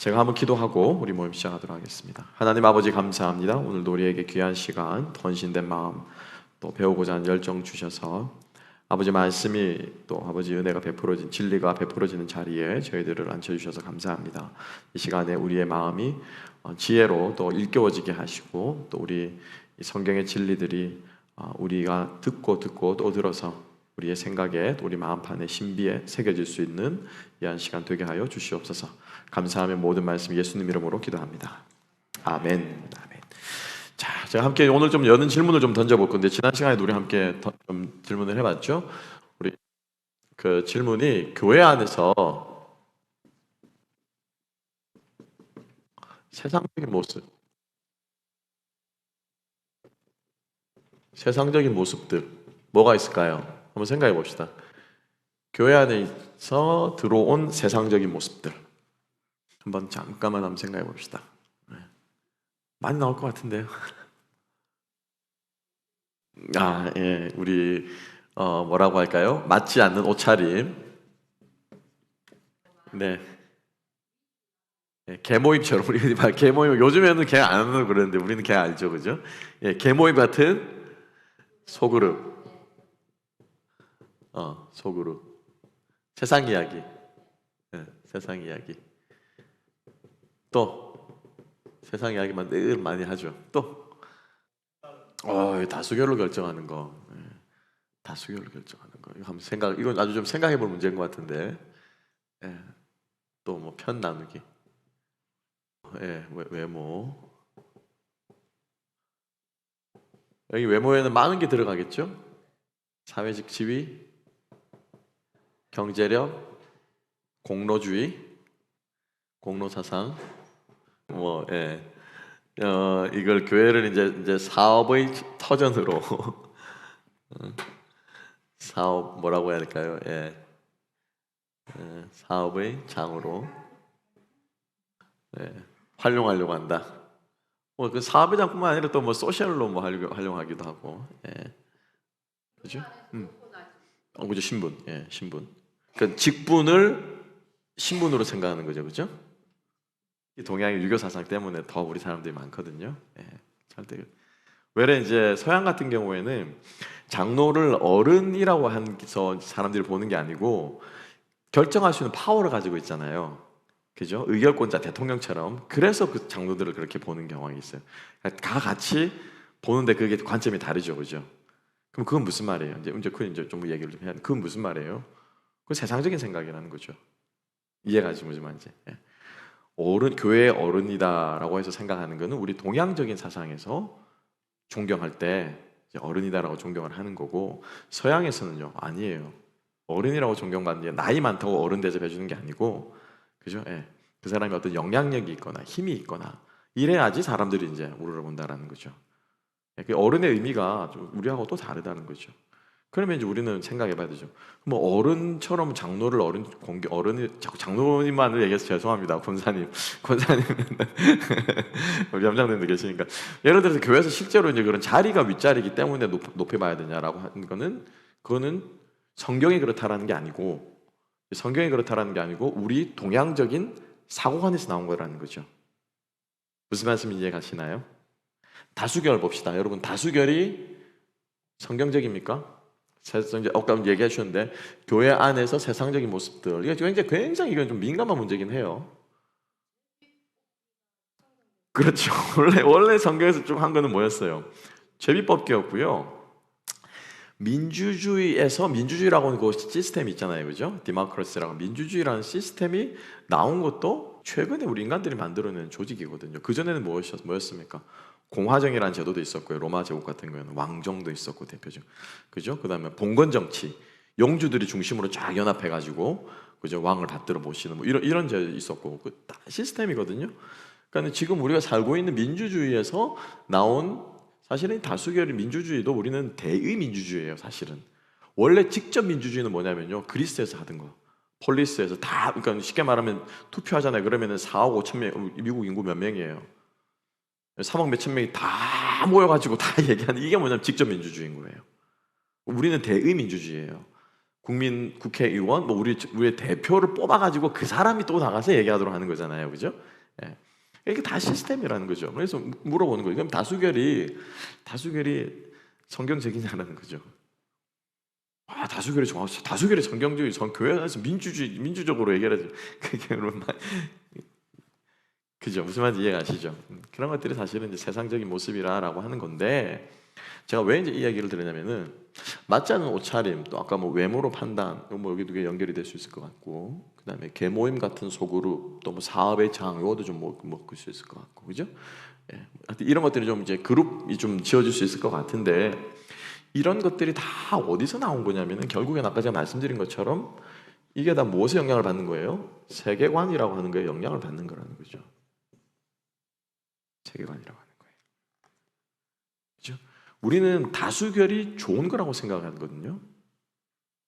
제가 한번 기도하고 우리 모임 시작하도록 하겠습니다. 하나님 아버지 감사합니다. 오늘도 우리에게 귀한 시간, 헌신된 마음, 또 배우고자 하는 열정 주셔서 아버지 말씀이 또 아버지 은혜가 베풀어진 진리가 베풀어지는 자리에 저희들을 앉혀주셔서 감사합니다. 이 시간에 우리의 마음이 지혜로 또 일깨워지게 하시고 또 우리 이 성경의 진리들이 우리가 듣고 또 들어서 우리의 생각에 또 우리 마음판에 신비에 새겨질 수 있는 이한 시간 되게 하여 주시옵소서. 감사하며 모든 말씀 예수님 이름으로 기도합니다. 아멘. 아멘. 자, 제가 함께 오늘 좀 여는 질문을 좀 던져볼 건데 지난 시간에 우리 함께 좀 질문을 해봤죠. 우리 그 질문이 교회 안에서 세상적인 모습들 뭐가 있을까요? 한번 생각해 봅시다. 교회 안에서 들어온 세상적인 모습들 한번 잠깐만 한번 생각해 봅시다. 많이 나올 것 같은데요. 예, 우리 뭐라고 할까요? 맞지 않는 옷차림. 네. 개모임처럼 우리 개모임 요즘에는 개 안 하는 그러는데 우리는 개 알죠, 그죠? 예, 개모임 같은 소그룹. 소그룹. 세상 이야기. 세상 이야기. 또 세상 이야기만 늘 많이 하죠. 또 다수결로 결정하는 거. 다수결로 결정하는 거. 이거 한번 이건 아주 좀 생각해 볼 문제인 것 같은데. 또 뭐 편 나누기. 외모. 여기 외모에는 많은 게 들어가겠죠? 사회적 지위, 경제력, 공로주의, 공로사상, 이걸 교회를 이제 사업의 터전으로 사업 뭐라고 해야 될까요? 사업의 장으로 활용하려고 한다. 그 사업의 장뿐만 아니라 또 뭐 소셜로 뭐 활용하기도 하고, 그죠? 그죠, 신분, 신분. 그러니까 직분을 신분으로 생각하는 거죠, 그죠? 이 동양의 유교 사상 때문에 더 우리 사람들이 많거든요. 왜냐 이제 서양 같은 경우에는 장로를 어른이라고 해서 사람들이 보는 게 아니고 결정할 수 있는 파워를 가지고 있잖아요. 그죠? 의결권자 대통령처럼. 그래서 그 장로들을 그렇게 보는 경향이 있어요. 다 같이 보는데 그게 관점이 다르죠, 그죠? 그럼 그건 무슨 말이에요? 이제 좀 얘기를 좀 해야 돼. 그건 무슨 말이에요? 그건 세상적인 생각이라는 거죠. 이해가 지만 이제. 교회의 어른이다라고 해서 생각하는 것은 우리 동양적인 사상에서 존경할 때 어른이다라고 존경을 하는 거고, 서양에서는요 아니에요. 어른이라고 존경받는 게 나이 많다고 어른 대접해 주는 게 아니고, 그죠? 그 사람이 어떤 영향력이 있거나 힘이 있거나 이래야지 사람들이 이제 우러러 본다라는 거죠. 그 어른의 의미가 좀 우리하고 또 다르다는 거죠. 그러면 이제 우리는 생각해봐야 되죠. 뭐 어른처럼 장로를 어른이 자꾸 장로님만을 얘기해서 죄송합니다, 권사님 우리 함장님도 계시니까. 예를 들어서 교회에서 실제로 이제 그런 자리가 윗자리이기 때문에 높여봐야 되냐라고 하는 그거는 성경이 그렇다라는 게 아니고 우리 동양적인 사고관에서 나온 거라는 거죠. 무슨 말씀인지 이해가시나요? 다수결 봅시다. 여러분, 다수결이 성경적입니까? 아까 얘기해 주셨는데 교회 안에서 세상적인 모습들, 이게 굉장히 이건 좀 민감한 문제긴 해요. 그렇죠. 원래 성경에서 쭉 한 거는 뭐였어요? 제비뽑기였고요. 민주주의라고 하는 그 시스템이 있잖아요, 그죠? 디모크라시라고 민주주의라는 시스템이 나온 것도 최근에 우리 인간들이 만들어낸 조직이거든요. 그 전에는 뭐였습니까? 공화정이라는 제도도 있었고요. 로마 제국 같은 경우에는 왕정도 있었고 대표적, 그죠? 그다음에 봉건 정치, 영주들이 중심으로 쫙 연합해가지고, 그죠? 왕을 받들어 모시는 뭐 이런 제도 있었고, 그 다 시스템이거든요. 그러니까 지금 우리가 살고 있는 민주주의에서 나온, 사실은 다수결의 민주주의도 우리는 대의민주주의예요. 사실은 원래 직접 민주주의는 뭐냐면요, 그리스에서 하던 거, 폴리스에서 다, 그러니까 쉽게 말하면 투표하잖아요. 그러면은 4억 5천 명, 미국 인구 몇 명이에요? 3억 몇천 명이 다 모여가지고 다 얘기하는, 이게 뭐냐면 직접 민주주의인 거예요. 우리는 대의민주주의예요. 국회의원, 우리의 대표를 뽑아가지고 그 사람이 또 나가서 얘기하도록 하는 거잖아요, 그죠? 예. 이게 다 시스템이라는 거죠. 그래서 물어보는 거예요. 그럼 다수결이 성경적이냐는 거죠. 다수결이 정확히, 다수결이 성경적이, 교회 안에서 민주적으로 얘기하지. 그게 여러분, 그죠? 무슨 말인지 이해가 가시죠? 그런 것들이 사실은 이제 세상적인 모습이라고 하는 건데, 제가 왜 이제 이 이야기를 드리냐면은, 맞지 않은 옷차림, 또 아까 뭐 외모로 판단, 뭐 여기 두 개 연결이 될 수 있을 것 같고, 그 다음에 계모임 같은 소그룹, 또 뭐 사업의 장, 이것도 좀 먹을 수 있을 것 같고, 그죠? 예. 하여튼 이런 것들이 좀 이제 그룹이 좀 지어질 수 있을 것 같은데, 이런 것들이 다 어디서 나온 거냐면은, 결국엔 아까 제가 말씀드린 것처럼, 이게 다 무엇에 영향을 받는 거예요? 세계관이라고 하는 거에 영향을 받는 거라는 거죠. 세계관이라고 하는 거예요. 그죠? 우리는 다수결이 좋은 거라고 생각하거든요.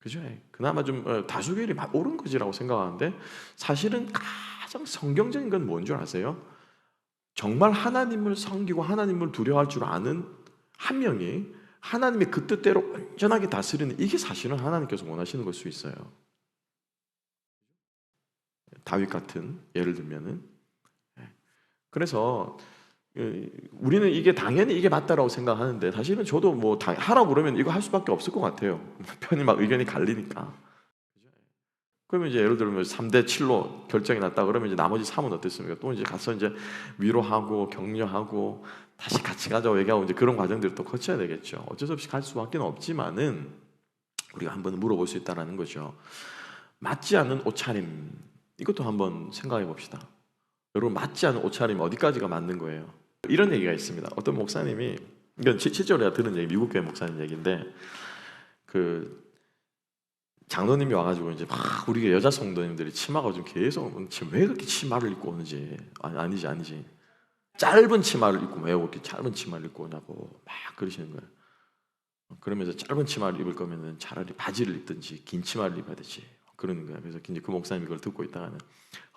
그죠? 그나마 좀 다수결이 옳은 거지라고 생각하는데, 사실은 가장 성경적인 건 뭔 줄 아세요? 정말 하나님을 섬기고 하나님을 두려워할 줄 아는 한 명이 하나님의 그 뜻대로 온전하게 다스리는, 이게 사실은 하나님께서 원하시는 걸 수 있어요. 다윗 같은 예를 들면은. 그래서 우리는 이게 당연히 이게 맞다라고 생각하는데, 사실은 저도 뭐 하라고 그러면 이거 할 수밖에 없을 것 같아요. 편이 막 의견이 갈리니까. 그러면 이제 예를 들면 3대 7로 결정이 났다 그러면 이제 나머지 3은 어땠습니까? 또 이제 가서 이제 위로하고 격려하고 다시 같이 가자고 얘기하고 이제 그런 과정들을 또 거쳐야 되겠죠. 어쩔 수 없이 갈 수밖에 없지만은 우리가 한번 물어볼 수 있다라는 거죠. 맞지 않는 옷차림, 이것도 한번 생각해 봅시다. 여러분, 맞지 않은 옷차림 어디까지가 맞는 거예요? 이런 얘기가 있습니다. 어떤 목사님이, 이건 실제로 내가 들은 얘기, 미국 교회 목사님 얘기인데, 그 장로님이 와가지고 이제 막 우리 교회 여자 성도님들이 치마가 좀 계속, 지금 왜 그렇게 치마를 입고 오는지, 아니지 짧은 치마를 입고 왜 그렇게 짧은 치마를 입고 오냐고 막 그러시는 거예요. 그러면서 짧은 치마를 입을 거면은 차라리 바지를 입든지 긴 치마를 입어야 되지, 그러는 거예요. 그래서 이제 그 목사님이 그걸 듣고 있다가는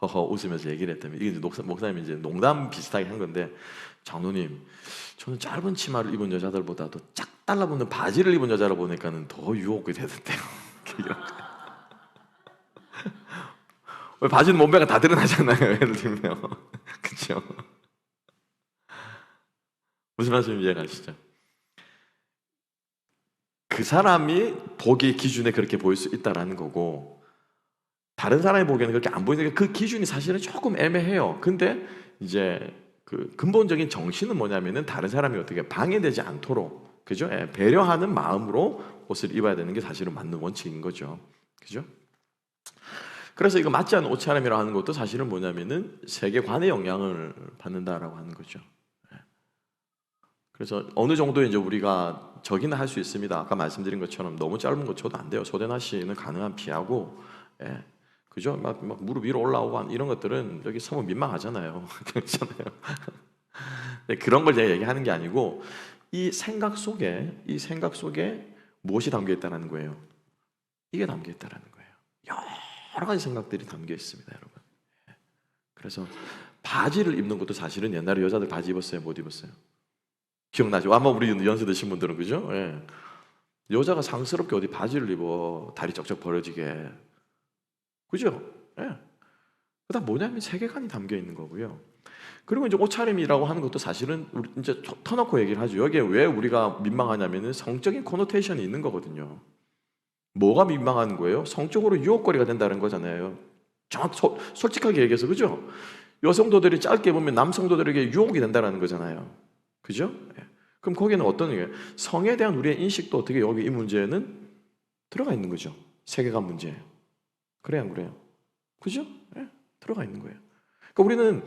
허허 웃으면서 얘기를 했다면, 이게 이제 목사님이 이제 농담 비슷하게 한 건데, 장로님, 저는 짧은 치마를 입은 여자들보다도 짝 달라붙는 바지를 입은 여자를 보니까는 더 유혹이 되던데요. 왜 바지는 몸매가 다 드러나잖아요. 예를 들면 그렇죠? 무슨 말씀인지 이해가시죠? 그 사람이 보기의 기준에 그렇게 보일 수 있다라는 거고, 다른 사람이 보기에는 그렇게 안 보이니까 그 기준이 사실은 조금 애매해요. 근데 이제 그 근본적인 정신은 뭐냐면은, 다른 사람이 어떻게 방해되지 않도록, 그죠? 배려하는 마음으로 옷을 입어야 되는 게 사실은 맞는 원칙인 거죠. 그죠? 그래서 이거 맞지 않는 옷차림이라고 하는 것도 사실은 뭐냐면은 세계관의 영향을 받는다라고 하는 거죠. 그래서 어느 정도 이제 우리가 저기는 할 수 있습니다. 아까 말씀드린 것처럼 너무 짧은 거 쳐도 안 돼요. 소대나시는 가능한 피하고, 그죠? 막 무릎 위로 올라오고 이런 것들은 여기 서면 민망하잖아요. 그렇잖아요. 그런 걸 제가 얘기하는 게 아니고, 이 생각 속에 무엇이 담겨 있다는 거예요? 이게 담겨 있다는 거예요. 여러 가지 생각들이 담겨 있습니다, 여러분. 그래서 바지를 입는 것도 사실은, 옛날에 여자들 바지 입었어요, 못 입었어요? 기억나죠? 아마 우리 연세 드신 분들은, 그죠? 여자가 상스럽게 어디 바지를 입어, 다리 쩍쩍 벌어지게, 그죠? 그다음 뭐냐면 세계관이 담겨 있는 거고요. 그리고 이제 옷차림이라고 하는 것도 사실은 우리 이제 터놓고 얘기를 하죠. 여기에 왜 우리가 민망하냐면은 성적인 코노테이션이 있는 거거든요. 뭐가 민망한 거예요? 성적으로 유혹거리가 된다는 거잖아요. 솔직하게 얘기해서, 그죠? 여성도들이 짧게 보면 남성도들에게 유혹이 된다는 거잖아요. 그죠? 그럼 거기는 어떤 게, 성에 대한 우리의 인식도 어떻게 여기 이 문제에는 들어가 있는 거죠. 세계관 문제. 그래요, 안 그래요? 그죠? 들어가 있는 거예요. 그러니까 우리는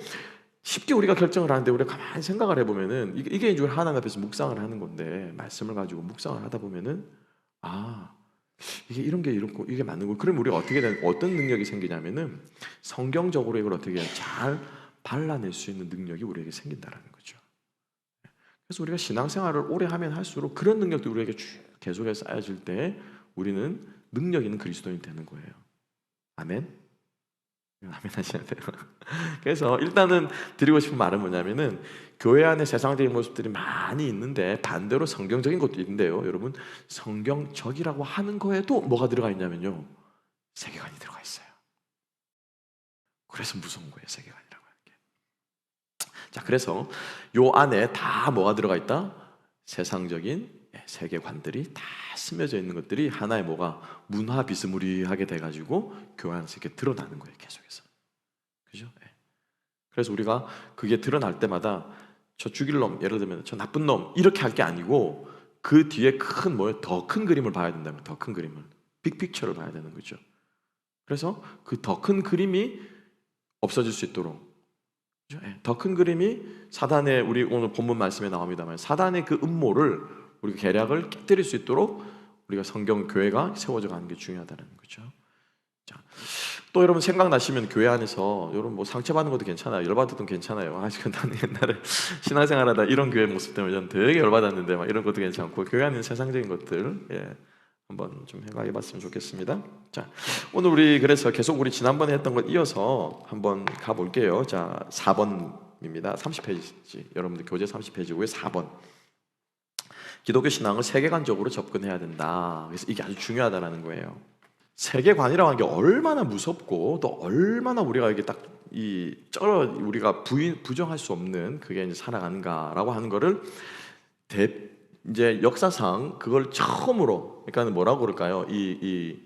쉽게 우리가 결정을 하는데, 우리가 가만히 생각을 해보면은 이게 이제 하나님 앞에서 묵상을 하는 건데, 말씀을 가지고 묵상을 하다 보면은, 이게 이런 게 이렇고 이게 맞는 거. 그럼 우리가 어떤 능력이 생기냐면은, 성경적으로 이걸 어떻게 잘 발라낼 수 있는 능력이 우리에게 생긴다라는 거죠. 그래서 우리가 신앙생활을 오래 하면 할수록 그런 능력도 우리에게 계속해서 쌓여질 때 우리는 능력 있는 그리스도인이 되는 거예요. 아멘? 아멘 하셔야 돼요. 그래서 일단은 드리고 싶은 말은 뭐냐면은, 교회 안에 세상적인 모습들이 많이 있는데 반대로 성경적인 것도 있는데요. 여러분, 성경적이라고 하는 거에도 뭐가 들어가 있냐면요, 세계관이 들어가 있어요. 그래서 무서운 거예요, 세계관이라고 하는 게. 자, 그래서 요 안에 다 뭐가 들어가 있다? 세상적인 세계관들이 다 스며져 있는 것들이 하나의 뭐가 문화 비스무리하게 돼가지고 교회 안에서 이렇게 드러나는 거예요, 계속해서. 그죠? 그래서 우리가 그게 드러날 때마다 저 죽일 놈, 예를 들면 저 나쁜 놈 이렇게 할 게 아니고 그 뒤에 큰 뭐예요? 더 큰 그림을 봐야 된다면 더 큰 그림을, 빅픽처를 봐야 되는 거죠. 그래서 그 더 큰 그림이 없어질 수 있도록, 더 큰 그림이 사단의, 우리 오늘 본문 말씀에 나옵니다만 사단의 그 음모를, 우리가 계략을 깨뜨릴 수 있도록 우리가 성경 교회가 세워져 가는 게 중요하다는 거죠. 자, 또 여러분 생각나시면 교회 안에서 여러분 뭐 상처받는 것도 괜찮아요. 열받아도 괜찮아요. 나는 옛날에 신앙생활하다 이런 교회 모습 때문에 저는 되게 열받았는데 막 이런 것도 괜찮고, 교회 안에 세상적인 것들 한번 좀 해봤으면 좋겠습니다. 자, 오늘 우리 그래서 계속 우리 지난번에 했던 것 이어서 한번 가볼게요. 자, 4번입니다. 30페이지. 여러분들 교재 30페이지 위에 4번. 기독교 신앙을 세계관적으로 접근해야 된다. 그래서 이게 아주 중요하다는 거예요. 세계관이라고 하는 게 얼마나 무섭고 또 얼마나 우리가 이게 딱 우리가 부정할 수 없는 그게 이제 살아가는가라고 하는 거를 이제 역사상 그걸 처음으로, 그러니까 뭐라고 그럴까요? 이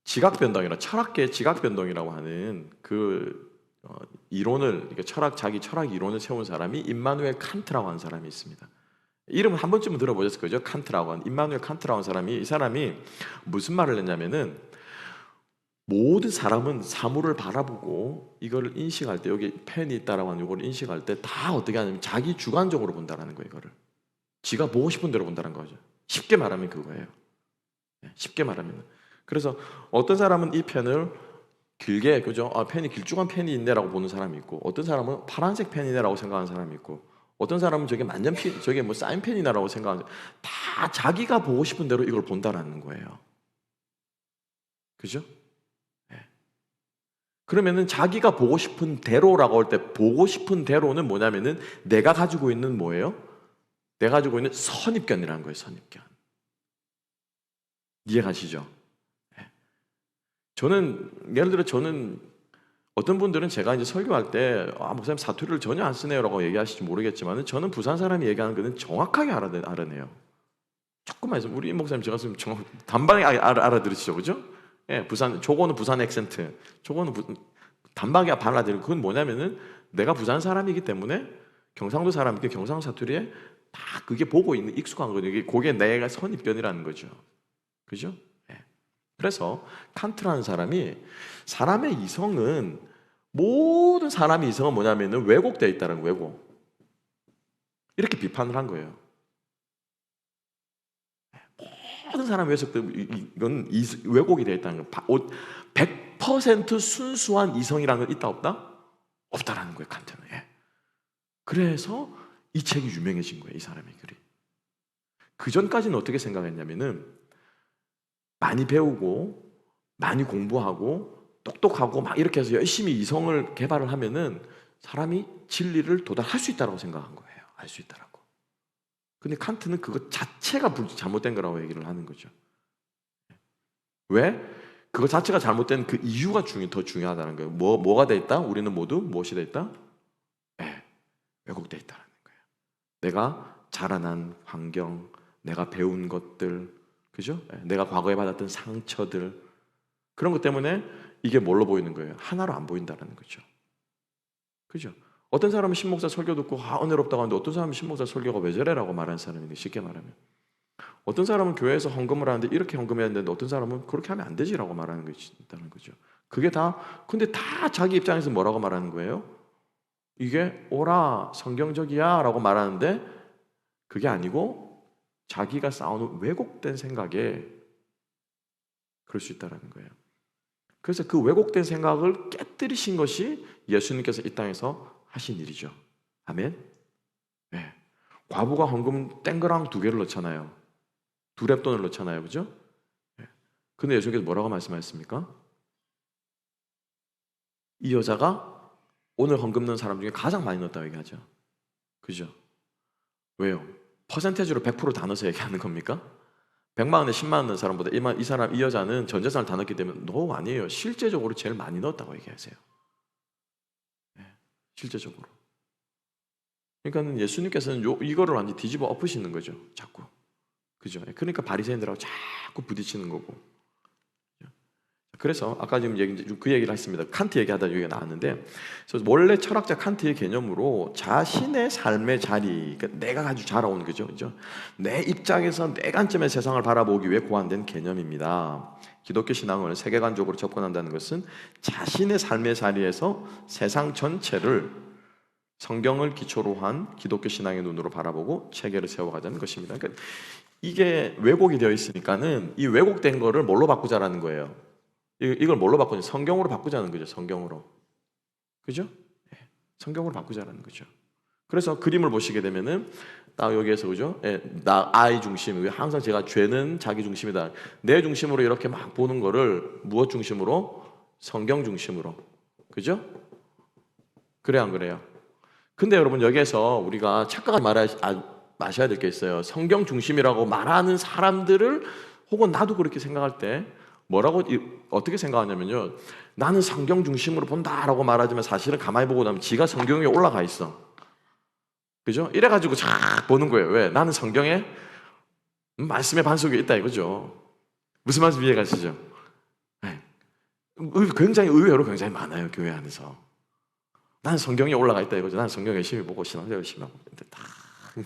지각 변동이나 철학계의 지각 변동이라고 하는 그 이론을, 그러니까 자기 철학 이론을 세운 사람이 임마누엘 칸트라고 하는 사람이 있습니다. 이름 한 번쯤은 들어보셨을 거죠? 칸트라고 하는, 임마누엘 칸트라고 하는 사람이, 이 사람이 무슨 말을 했냐면은 모든 사람은 사물을 바라보고 이걸 인식할 때, 여기 펜이 있다라고 하는 이걸 인식할 때 다 어떻게 하냐면 자기 주관적으로 본다라는 거예요. 이거를 지가 보고 싶은 대로 본다는 거죠. 쉽게 말하면 그거예요. 쉽게 말하면. 그래서 어떤 사람은 이 펜을 길게, 그죠? 펜이 길쭉한 펜이 있네라고 보는 사람이 있고, 어떤 사람은 파란색 펜이네라고 생각하는 사람이 있고, 어떤 사람은 저게 만년필, 저게 뭐 사인펜이나라고 생각하는, 다 자기가 보고 싶은 대로 이걸 본다라는 거예요. 그죠? 그러면은 자기가 보고 싶은 대로라고 할 때, 보고 싶은 대로는 뭐냐면은 내가 가지고 있는 뭐예요? 내가 가지고 있는 선입견이라는 거예요. 선입견. 이해가시죠? 저는 예를 들어 저는 어떤 분들은 제가 이제 설교할 때 목사님 사투리를 전혀 안 쓰네요라고 얘기하실지 모르겠지만, 저는 부산 사람이 얘기하는 거는 정확하게 알아내요. 조금만 있으면 우리 목사님 제가 지금 단방에 알아들으시죠, 그죠? 부산, 저거는 부산 액센트, 저거는 단박에 발라드는, 그건 뭐냐면은 내가 부산 사람이기 때문에 경상도 사람이기 경상도 사투리에 다 그게 보고 있는 익숙한 거죠. 그게 내가 선입견이라는 거죠. 그죠? 그래서 칸트라는 사람이, 사람의 이성은, 모든 사람의 이성은 뭐냐면은 왜곡되어 있다는 거예요. 왜곡. 이렇게 비판을 한 거예요. 모든 사람의 이건 왜곡이 되어 있다는 거예요. 100% 순수한 이성이라는 건 있다 없다? 없다라는 거예요, 칸트는. 그래서 이 책이 유명해진 거예요, 이 사람의 글이. 그 전까지는 어떻게 생각했냐면은 많이 배우고 많이 공부하고 똑똑하고 막 이렇게 해서 열심히 이성을 개발을 하면은 사람이 진리를 도달할 수 있다고 생각한 거예요. 알 수 있다라고. 근데 칸트는 그것 자체가 잘못된 거라고 얘기를 하는 거죠. 왜? 그거 자체가 잘못된 그 이유가 더 중요하다는 거예요. 뭐가 돼 있다? 우리는 모두 무엇이 돼 있다? 왜곡돼 있다는 거예요. 내가 자라난 환경, 내가 배운 것들, 그죠? 내가 과거에 받았던 상처들, 그런 것 때문에 이게 뭘로 보이는 거예요? 하나로 안 보인다는 거죠. 그죠? 어떤 사람은 신목사 설교 듣고 은혜롭다고 하는데, 어떤 사람은 신목사 설교가 왜 저래라고 말하는 사람인데, 쉽게 말하면. 어떤 사람은 교회에서 헌금을 하는데 이렇게 헌금해야 되는데, 어떤 사람은 그렇게 하면 안 되지라고 말하는 것이 있다는 거죠. 그게 근데 다 자기 입장에서 뭐라고 말하는 거예요? 이게 옳아, 성경적이야 라고 말하는데, 그게 아니고 자기가 쌓아놓은 왜곡된 생각에 그럴 수 있다는 거예요. 그래서 그 왜곡된 생각을 깨뜨리신 것이 예수님께서 이 땅에서 하신 일이죠. 아멘. 과부가 헌금 땡그랑 2개를 넣잖아요. 2렙돈을 넣잖아요, 그죠? 근데 예수님께서 뭐라고 말씀하셨습니까? 이 여자가 오늘 헌금 넣은 사람 중에 가장 많이 넣었다고 얘기하죠. 그죠? 왜요? 퍼센테이지로 100%다 넣어서 얘기하는 겁니까? 100만 원에 10만 원 넣은 사람보다 이 여자는 전 재산을 다 넣었기 때문에, no, 아니에요. 실제적으로 제일 많이 넣었다고 얘기하세요. 실제적으로. 그러니까 예수님께서는 이거를 완전히 뒤집어 엎으시는 거죠. 자꾸. 그죠? 그러니까 바리새인들하고 자꾸 부딪히는 거고. 그래서 아까 지금 그 얘기를 했습니다. 칸트 얘기하다 얘기가 나왔는데, 그래서 원래 철학자 칸트의 개념으로 자신의 삶의 자리, 그러니까 내가 가지고 자라온 거죠, 그죠? 내 입장에서 내 관점의 세상을 바라보기 위해 고안된 개념입니다. 기독교 신앙을 세계관적으로 접근한다는 것은 자신의 삶의 자리에서 세상 전체를 성경을 기초로 한 기독교 신앙의 눈으로 바라보고 체계를 세워가자는 것입니다. 그러니까 이게 왜곡이 되어 있으니까는 이 왜곡된 거를 뭘로 바꾸자라는 거예요. 이걸 뭘로 바꾸냐? 성경으로 바꾸자는 거죠. 성경으로. 그죠? 성경으로 바꾸자라는 거죠. 그래서 그림을 보시게 되면은 딱 여기에서 그죠? 나 I 중심. 항상 제가 죄는 자기 중심이다. 내 중심으로 이렇게 막 보는 거를 무엇 중심으로? 성경 중심으로. 그죠? 그래 안 그래요? 근데 여러분 여기에서 우리가 착각하지 마셔야 될 게 있어요. 성경 중심이라고 말하는 사람들을 혹은 나도 그렇게 생각할 때 뭐라고 어떻게 생각하냐면요. 나는 성경 중심으로 본다라고 말하지만 사실은 가만히 보고 나면 지가 성경에 올라가 있어. 그죠? 이래가지고 쫙 보는 거예요. 왜? 나는 성경에 말씀의 반석에 있다 이거죠. 무슨 말씀 이해가시죠? 네. 굉장히 의외로 굉장히 많아요. 교회 안에서. 나는 성경에 올라가 있다 이거죠. 나는 성경 열심히 보고 신앙 열심히 하고 다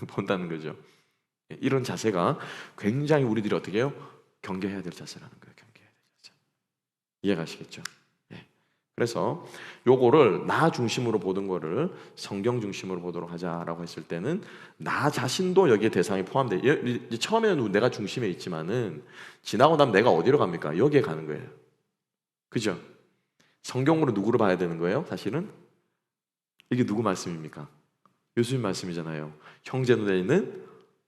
본다는 거죠. 이런 자세가 굉장히 우리들이 어떻게 해요? 경계해야 될 자세라는 거예요. 경계해야 될 자세. 이해가시겠죠? 예. 그래서 요거를 나 중심으로 보던 거를 성경 중심으로 보도록 하자라고 했을 때는 나 자신도 여기에 대상이 포함돼. 처음에는 내가 중심에 있지만은 지나고 나면 내가 어디로 갑니까? 여기에 가는 거예요. 그죠? 성경으로 누구를 봐야 되는 거예요? 사실은 이게 누구 말씀입니까? 예수님 말씀이잖아요. 형제 눈에는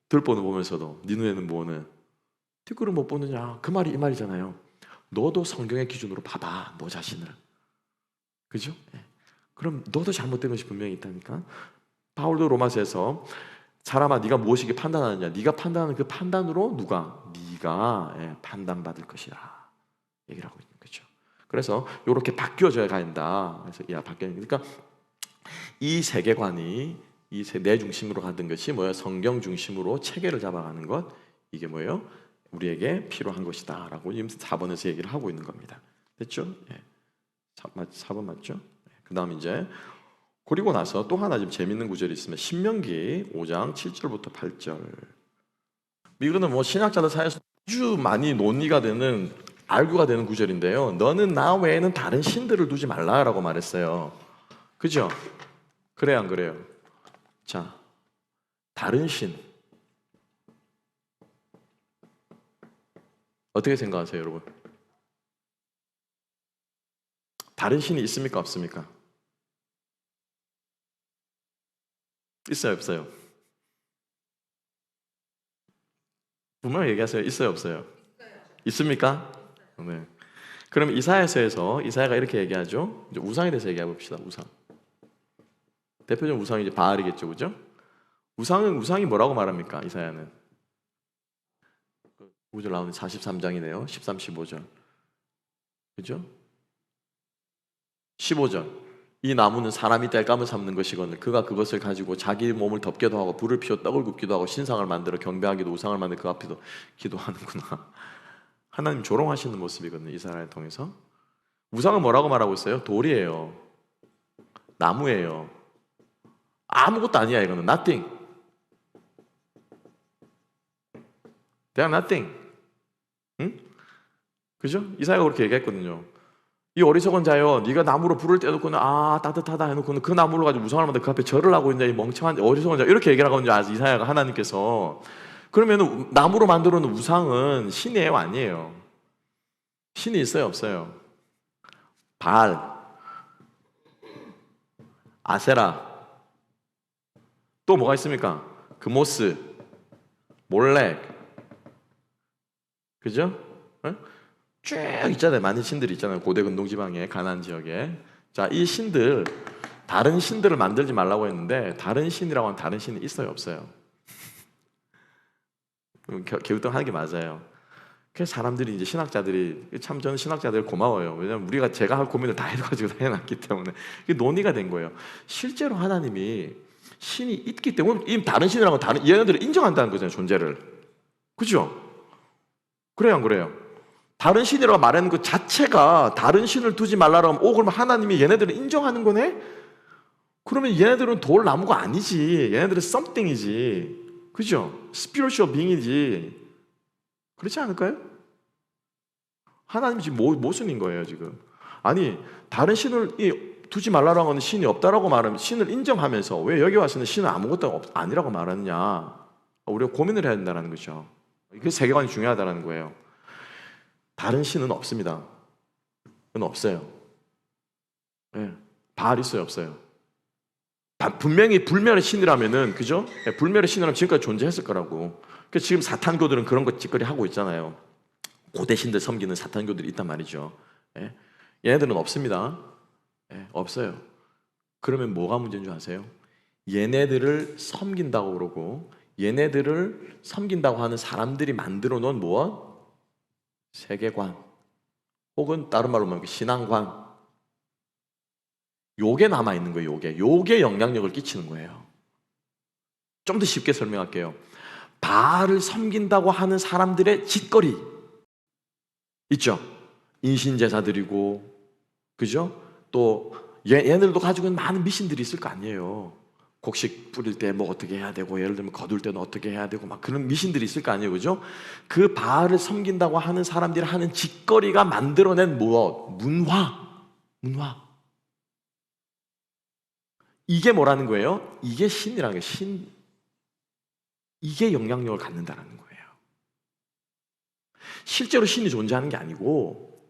들보는 보면서도 네 눈에는 뭐는 뒷글을 못 보느냐. 그 말이 이 말이잖아요. 너도 성경의 기준으로 봐봐. 너 자신을. 그죠? 네. 그럼 너도 잘못된 것이 분명히 있다니까. 바울도 로마서에서 사람아 네가 무엇이게 판단하느냐. 네가 판단하는 그 판단으로 네가 판단받을 것이라 얘기를 하고 있는 거죠. 그래서 이렇게 바뀌어져야 간다. 그래서 바뀌니까 이 세계관이 내 중심으로 가는 것이 뭐예요? 성경 중심으로 체계를 잡아가는 것. 이게 뭐예요? 우리에게 필요한 것이다 라고 지금 4번에서 얘기를 하고 있는 겁니다. 됐죠? 4번 맞죠? 그 다음 이제 그리고 나서 또 하나 좀 재밌는 구절이 있습니다. 신명기 5장 7절부터 8절. 이거는 뭐 신학자들 사이에서 아주 많이 논의가 되는 알구가 되는 구절인데요. 너는 나 외에는 다른 신들을 두지 말라라고 말했어요. 그죠? 그래요 안 그래요? 자, 다른 신 어떻게 생각하세요, 여러분? 다른 신이 있습니까, 없습니까? 있어요, 없어요? 분명히 얘기하세요. 있어요, 없어요? 있습니까? 네. 그럼 이사야서에서 이사야가 이렇게 얘기하죠. 이제 우상에 대해서 얘기해 봅시다. 우상. 대표적인 우상이 이제 바알이겠죠, 그죠? 우상이 뭐라고 말합니까? 이사야는 5절 나오는 43장이네요. 13, 15절. 그죠? 15절. 이 나무는 사람이 땔감을 삼는 것이거늘 그가 그것을 가지고 자기 몸을 덮기도 하고 불을 피워 떡을 굽기도 하고 신상을 만들어 경배하기도 우상을 만들어 그 앞에도 기도하는구나. 하나님 조롱하시는 모습이거든요. 이스라엘을 통해서. 우상은 뭐라고 말하고 있어요? 돌이에요. 나무예요. 아무것도 아니야. 이거는 nothing. They are nothing. 응? 그죠? 이사야가 그렇게 얘기했거든요. 이 어리석은 자여, 네가 나무로 불을 떼놓고는 따뜻하다 해놓고는 그 나무를 가지고 우상을 만들어 그 앞에 절을 하고 있냐 이 멍청한 어리석은 자. 이렇게 얘기를 하거든요. 이사야가 하나님께서. 그러면 나무로 만들어 놓은 우상은 신이에요, 아니에요? 신이 있어요, 없어요? 바알, 아세라, 또 뭐가 있습니까? 그모스, 몰렉, 그죠? 쭉 있잖아요. 많은 신들이 있잖아요. 고대 근동 지방에 가나안 지역에. 자, 이 신들 다른 신들을 만들지 말라고 했는데 다른 신이라고 하는 다른 신이 있어요, 없어요? 개우뚱하는 게 맞아요. 그래서 사람들이 이제 신학자들이 참 저는 신학자들 고마워요. 왜냐면 우리가 제가 할 고민을 다 해가지고 해놨기 때문에 이게 논의가 된 거예요. 실제로 하나님이 신이 있기 때문에 이 다른 신이라고 다른 얘네들을 인정한다는 거잖아요, 존재를. 그죠? 그래요, 안 그래요? 다른 신이라고 말하는 그 자체가 다른 신을 두지 말라고 하면 그러면 하나님이 얘네들을 인정하는 거네? 그러면 얘네들은 돌 나무가 아니지. 얘네들은 something이지. 그죠? spiritual being이지. 그렇지 않을까요? 하나님이 지금 모순인 거예요, 지금. 아니, 다른 신을 두지 말라고 하는 신이 없다라고 말하면 신을 인정하면서 왜 여기 와서는 신은 아무것도 아니라고 말하느냐. 우리가 고민을 해야 된다는 거죠. 그 세계관이 중요하다는 거예요. 다른 신은 없습니다. 그건 없어요. 네. 바알 있어요, 없어요? 분명히 불멸의 신이라면은, 그죠? 네, 불멸의 신이라면 지금까지 존재했을 거라고. 그래서 지금 사탄교들은 그런 거 짓거리 하고 있잖아요. 고대 신들 섬기는 사탄교들이 있단 말이죠. 예? 얘네들은 없습니다. 예, 없어요. 그러면 뭐가 문제인 줄 아세요? 얘네들을 섬긴다고 그러고 얘네들을 섬긴다고 하는 사람들이 만들어 놓은 무엇? 세계관 혹은 다른 말로 말하면 신앙관, 요게 남아있는 거예요. 요게 영향력을 끼치는 거예요. 좀 더 쉽게 설명할게요. 바알을 섬긴다고 하는 사람들의 짓거리 있죠? 인신제사 드리고, 그죠? 또 얘네들도 가지고 있는 많은 미신들이 있을 거 아니에요. 곡식 뿌릴 때 뭐 어떻게 해야 되고, 예를 들면 거둘 때는 어떻게 해야 되고, 막 그런 미신들이 있을 거 아니에요, 그죠? 그 바알을 섬긴다고 하는 사람들이 하는 짓거리가 만들어낸 무엇? 문화. 이게 뭐라는 거예요? 이게 신이라는 거예요. 신. 이게 영향력을 갖는다는 거예요. 실제로 신이 존재하는 게 아니고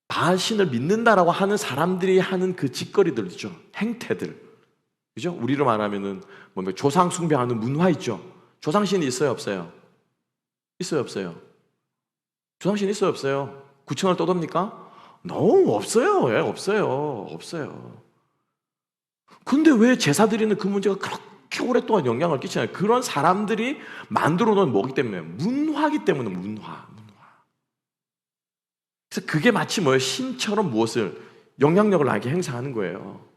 바알 신을 믿는다라고 하는 사람들이 하는 그 짓거리들 있죠. 행태들. 그죠? 우리로 말하면은 뭐 조상 숭배하는 문화 있죠. 조상신이 있어요, 없어요? 있어요, 없어요? 조상신 있어요, 없어요? 구천을 떠돕니까? No, 없어요. 예, 없어요. 근데 왜 제사 드리는 그 문제가 그렇게 오랫동안 영향을 끼치나요? 그런 사람들이 만들어 놓은 뭐기 때문에? 문화기 때문에. 문화. 그래서 그게 마치 뭐예요? 신처럼 무엇을? 영향력을 나에게 행사하는 거예요.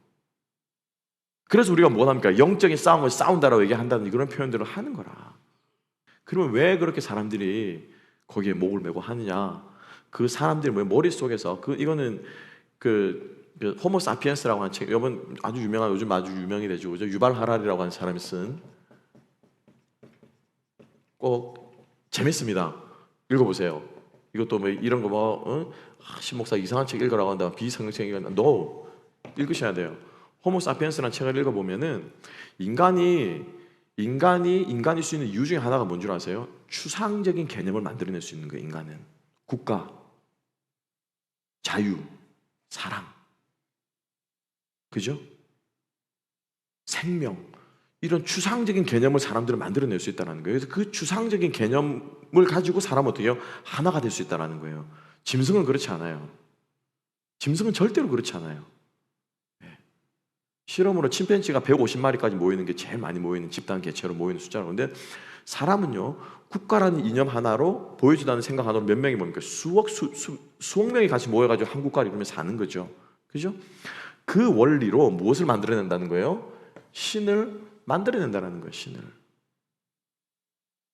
그래서 우리가 뭐 합니까? 영적인 싸움을 싸운다라고 얘기한다는 그런 표현들을 하는 거라. 그러면 왜 그렇게 사람들이 거기에 목을 메고 하느냐? 그 사람들이 뭐 머릿속에서 이거는 호모 사피엔스라고 하는 책, 요즘 아주 유명이 되죠. 그죠? 유발 하라리라고 하는 사람이 쓴, 꼭 재밌습니다. 읽어보세요. 이것도 뭐 이런 거 신목사 이상한 책 읽으라고 한다, 비상식 읽는다. No, 읽으셔야 돼요. 호모 사피엔스라는 책을 읽어보면은 인간일 수 있는 이유 중에 하나가 뭔 줄 아세요? 추상적인 개념을 만들어낼 수 있는 거예요. 인간은 국가, 자유, 사랑, 그죠? 생명, 이런 추상적인 개념을 사람들은 만들어낼 수 있다는 거예요. 그래서 그 추상적인 개념을 가지고 사람은 어떻게 해요? 하나가 될 수 있다는 거예요. 짐승은 그렇지 않아요. 짐승은 절대로 그렇지 않아요. 실험으로 침팬지가 150마리까지 모이는 게 제일 많이 모이는 집단 개체로 모이는 숫자라고 하는데, 사람은요 국가라는 이념 하나로, 보여주다는 생각 하나로 몇 명이 뭡니까? 수억 명이 같이 모여가지고 한 국가를 이루며 사는 거죠. 그죠? 그 원리로 무엇을 만들어낸다는 거예요? 신을 만들어낸다는 거예요. 신을.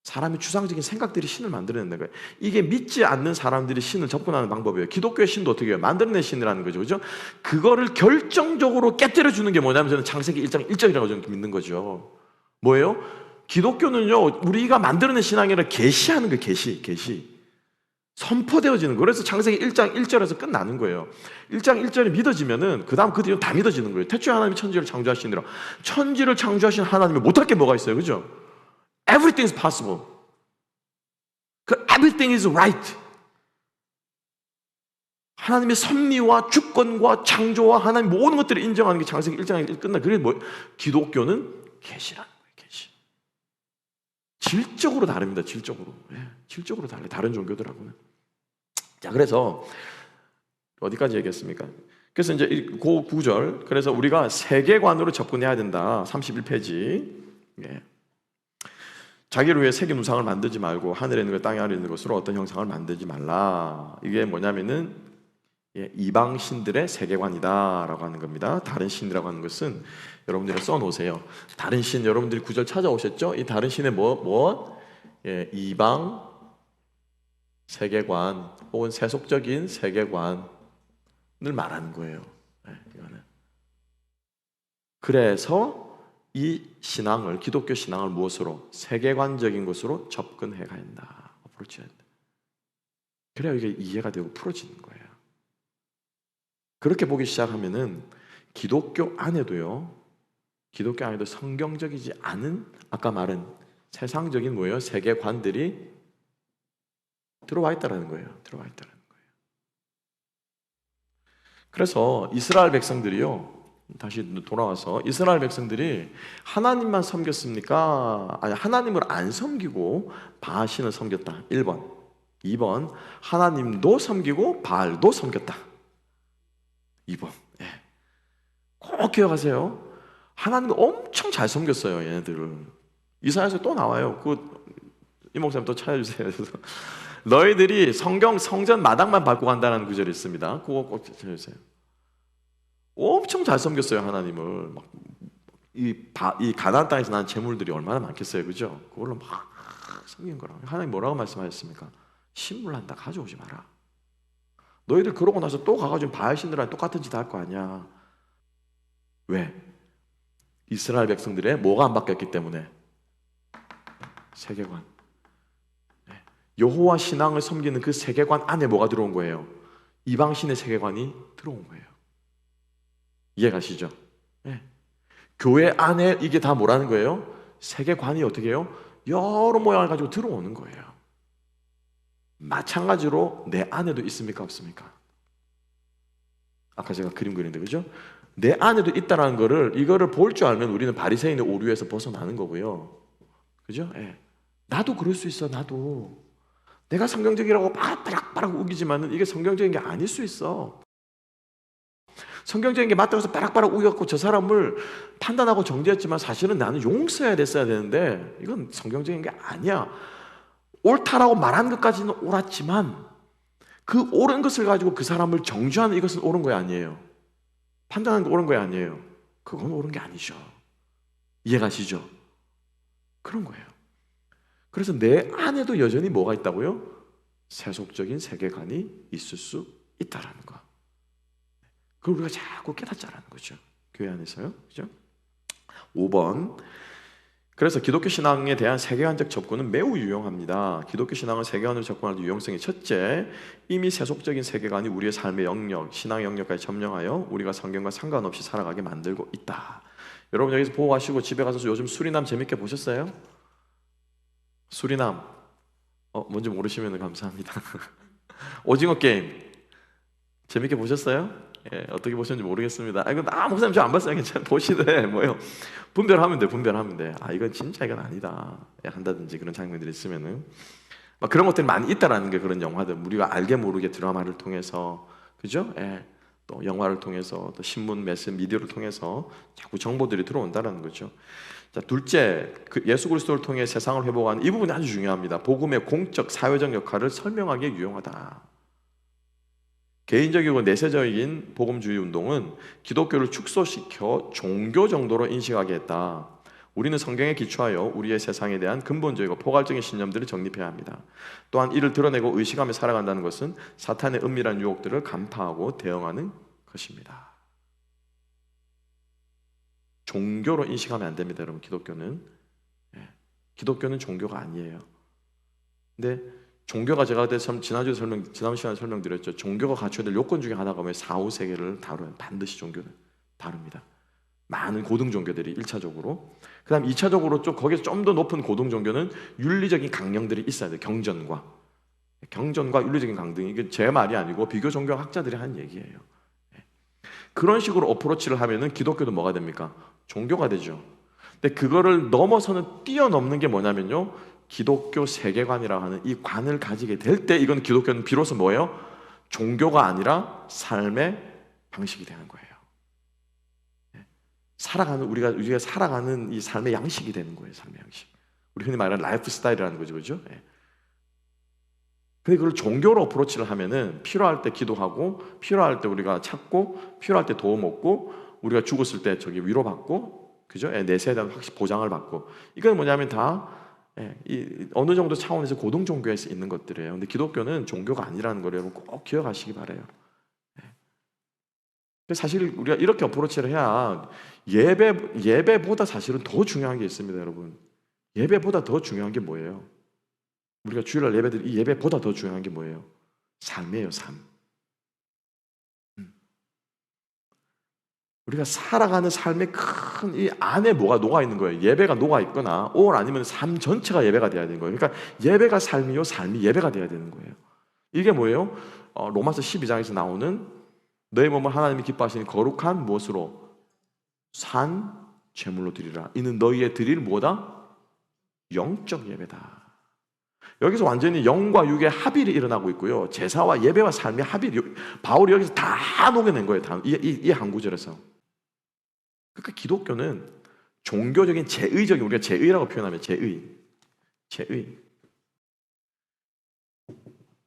사람의 추상적인 생각들이 신을 만들어낸다는 거예요. 이게 믿지 않는 사람들이 신을 접근하는 방법이에요. 기독교의 신도 어떻게 해요? 만들어낸 신이라는 거죠. 그죠? 그거를 결정적으로 깨뜨려주는 게 뭐냐면, 저는 창세기 1장 1절이라고 저는 믿는 거죠. 뭐예요? 기독교는요, 우리가 만들어낸 신앙이 아니라 계시하는 거예요. 계시. 선포되어지는 거예요. 그래서 창세기 1장 1절에서 끝나는 거예요. 1장 1절이 믿어지면은 그 다음 그 뒤로 다 믿어지는 거예요. 태초에 하나님이 천지를 창조하시니라. 천지를 창조하신 하나님이 못할 게 뭐가 있어요? 그죠? Everything is possible. Everything is right. 하나님의 섭리와 주권과 창조와 하나님 모든 것들을 인정하는 게 창세기 1장에 끝나. 그래서 기독교는 계시라는 거예요. 계시. 질적으로 다릅니다. 질적으로 달라요. 다른 종교들하고는. 자, 그래서 어디까지 얘기했습니까? 그래서 이제 그 9절, 그래서 우리가 세계관으로 접근해야 된다. 31페이지. 자기를 위해 새긴 우상을 만들지 말고 하늘에 있는 것, 땅에 아래 있는 것으로 어떤 형상을 만들지 말라. 이게 뭐냐면은 이방 신들의 세계관이다라고 하는 겁니다. 다른 신이라고 하는 것은 여러분들이 써놓으세요. 다른 신, 여러분들이 구절 찾아오셨죠? 이 다른 신의 이방 세계관 혹은 세속적인 세계관을 말하는 거예요. 이거는. 그래서 이 신앙을, 기독교 신앙을 무엇으로? 세계관적인 것으로 접근해 가야 한다. 그래야 이게 이해가 되고 풀어지는 거예요. 그렇게 보기 시작하면은 기독교 안에도 성경적이지 않은 아까 말한 세상적인 뭐예요? 세계관들이 들어와 있다라는 거예요. 그래서 이스라엘 백성들이요. 다시 돌아와서 이스라엘 백성들이 하나님만 섬겼습니까? 아니, 하나님을 안 섬기고 바알신을 섬겼다. 1번. 2번. 하나님도 섬기고 바알도 섬겼다. 2번. 꼭 기억하세요. 하나님도 엄청 잘 섬겼어요, 얘네들을. 이사야서 또 나와요. 이 목사님 또 찾아주세요. 너희들이 성전 마당만 밟고 간다는 구절이 있습니다. 그거 꼭 찾아주세요. 엄청 잘 섬겼어요, 하나님을. 이 가나안 땅에서 난 재물들이 얼마나 많겠어요, 그죠? 그걸로 막 섬긴 거라. 하나님 뭐라고 말씀하셨습니까? 신물한다, 가져오지 마라. 너희들 그러고 나서 또 가가지고 바알신들랑 똑같은 짓 할 거 아니야. 왜? 이스라엘 백성들의 뭐가 안 바뀌었기 때문에. 세계관. 여호와 신앙을 섬기는 그 세계관 안에 뭐가 들어온 거예요? 이방신의 세계관이 들어온 거예요. 이해가시죠? 교회 안에 이게 다 뭐라는 거예요? 세계관이 어떻게 해요? 여러 모양을 가지고 들어오는 거예요. 마찬가지로 내 안에도 있습니까? 없습니까? 아까 제가 그림 그렸는데, 그죠? 내 안에도 있다는 거를, 이거를 볼 줄 알면 우리는 바리새인의 오류에서 벗어나는 거고요. 그죠? 나도 그럴 수 있어, 나도. 내가 성경적이라고 빠락빠락 우기지만은 이게 성경적인 게 아닐 수 있어. 성경적인 게 맞다고 해서 빠락빠락 우겨갖고 저 사람을 판단하고 정죄했지만 사실은 나는 용서해야 됐어야 되는데 이건 성경적인 게 아니야. 옳다라고 말한 것까지는 옳았지만 그 옳은 것을 가지고 그 사람을 정죄하는 이것은 옳은 거 아니에요. 판단하는 거 옳은 거 아니에요. 그건 옳은 게 아니죠. 이해가시죠? 그런 거예요. 그래서 내 안에도 여전히 뭐가 있다고요? 세속적인 세계관이 있을 수 있다라는 거. 그걸 우리가 자꾸 깨닫자라는 거죠. 교회 안에서요. 그죠? 5번. 그래서 기독교 신앙에 대한 세계관적 접근은 매우 유용합니다. 기독교 신앙은 세계관으로 접근할 유용성이 첫째, 이미 세속적인 세계관이 우리의 삶의 영역, 신앙의 영역까지 점령하여 우리가 성경과 상관없이 살아가게 만들고 있다. 여러분 여기서 보고 가시고 집에 가서 요즘 수리남 재밌게 보셨어요? 수리남 뭔지 모르시면 감사합니다. 오징어 게임 재밌게 보셨어요? 어떻게 보셨는지 모르겠습니다. 이거 목사님 저 안 봤어요. 괜찮아 보시되 뭐요? 분별하면 돼. 이건 진짜 이건 아니다. 한다든지 그런 장면들이 있으면은 막 그런 것들이 많이 있다라는 게 그런 영화들 우리가 알게 모르게 드라마를 통해서 그죠? 또 영화를 통해서 또 신문, 매스, 미디어를 통해서 자꾸 정보들이 들어온다라는 거죠. 자, 둘째, 예수 그리스도를 통해 세상을 회복하는 이 부분이 아주 중요합니다. 복음의 공적, 사회적 역할을 설명하기에 유용하다. 개인적이고 내세적인 복음주의 운동은 기독교를 축소시켜 종교 정도로 인식하게 했다. 우리는 성경에 기초하여 우리의 세상에 대한 근본적이고 포괄적인 신념들을 정립해야 합니다. 또한 이를 드러내고 의식하며 살아간다는 것은 사탄의 은밀한 유혹들을 간파하고 대응하는 것입니다. 종교로 인식하면 안 됩니다, 여러분. 기독교는 종교가 아니에요. 근데 종교가 제가 지난 시간에 설명드렸죠. 종교가 갖춰야 될 요건 중에 하나가 뭐예요? 사후세계를 다뤄요. 반드시 종교는 다룹니다. 많은 고등 종교들이 1차적으로. 그 다음 2차적으로 거기서 좀 더 높은 고등 종교는 윤리적인 강령들이 있어야 돼요. 경전과 윤리적인 강등. 이게 제 말이 아니고 비교 종교학자들이 한 얘기예요. 그런 식으로 어프로치를 하면은 기독교도 뭐가 됩니까? 종교가 되죠. 근데 그거를 넘어서는 뛰어넘는 게 뭐냐면요. 기독교 세계관이라고 하는 이 관을 가지게 될 때 이건 기독교는 비로소 뭐예요? 종교가 아니라 삶의 방식이 되는 거예요. 우리가 살아가는 이 삶의 양식이 되는 거예요. 삶의 양식. 우리 흔히 말하는 라이프 스타일이라는 거죠, 그죠? 근데 그걸 종교로 어프로치를 하면은 필요할 때 기도하고, 필요할 때 우리가 찾고, 필요할 때 도움 얻고, 우리가 죽었을 때 저기 위로받고, 그죠? 내 세에 대한 확실히 보장을 받고. 이건 뭐냐면 다 어느 정도 차원에서 고등 종교에서 있는 것들이에요. 근데 기독교는 종교가 아니라는 걸 여러분 꼭 기억하시기 바라요. 사실 우리가 이렇게 어프로치를 해야 예배보다 사실은 더 중요한 게 있습니다, 여러분. 예배보다 더 중요한 게 뭐예요? 우리가 주일날 예배들 이 예배보다 더 중요한 게 뭐예요? 삶이에요, 삶. 우리가 살아가는 삶의 큰 이 안에 뭐가 녹아 있는 거예요. 예배가 녹아 있거나 아니면 삶 전체가 예배가 돼야 되는 거예요. 그러니까 예배가 삶이요, 삶이 예배가 돼야 되는 거예요. 이게 뭐예요? 로마서 12장에서 나오는 너의 몸을 하나님이 기뻐하시는 거룩한 무엇으로? 산 제물로 드리라. 이는 너희의 드릴 뭐다? 영적 예배다. 여기서 완전히 영과 육의 합일이 일어나고 있고요. 제사와 예배와 삶의 합일, 바울이 여기서 다 녹여낸 거예요. 이 한 구절에서. 그러니까 기독교는 종교적인 제의적인, 우리가 제의라고 표현하면 제의.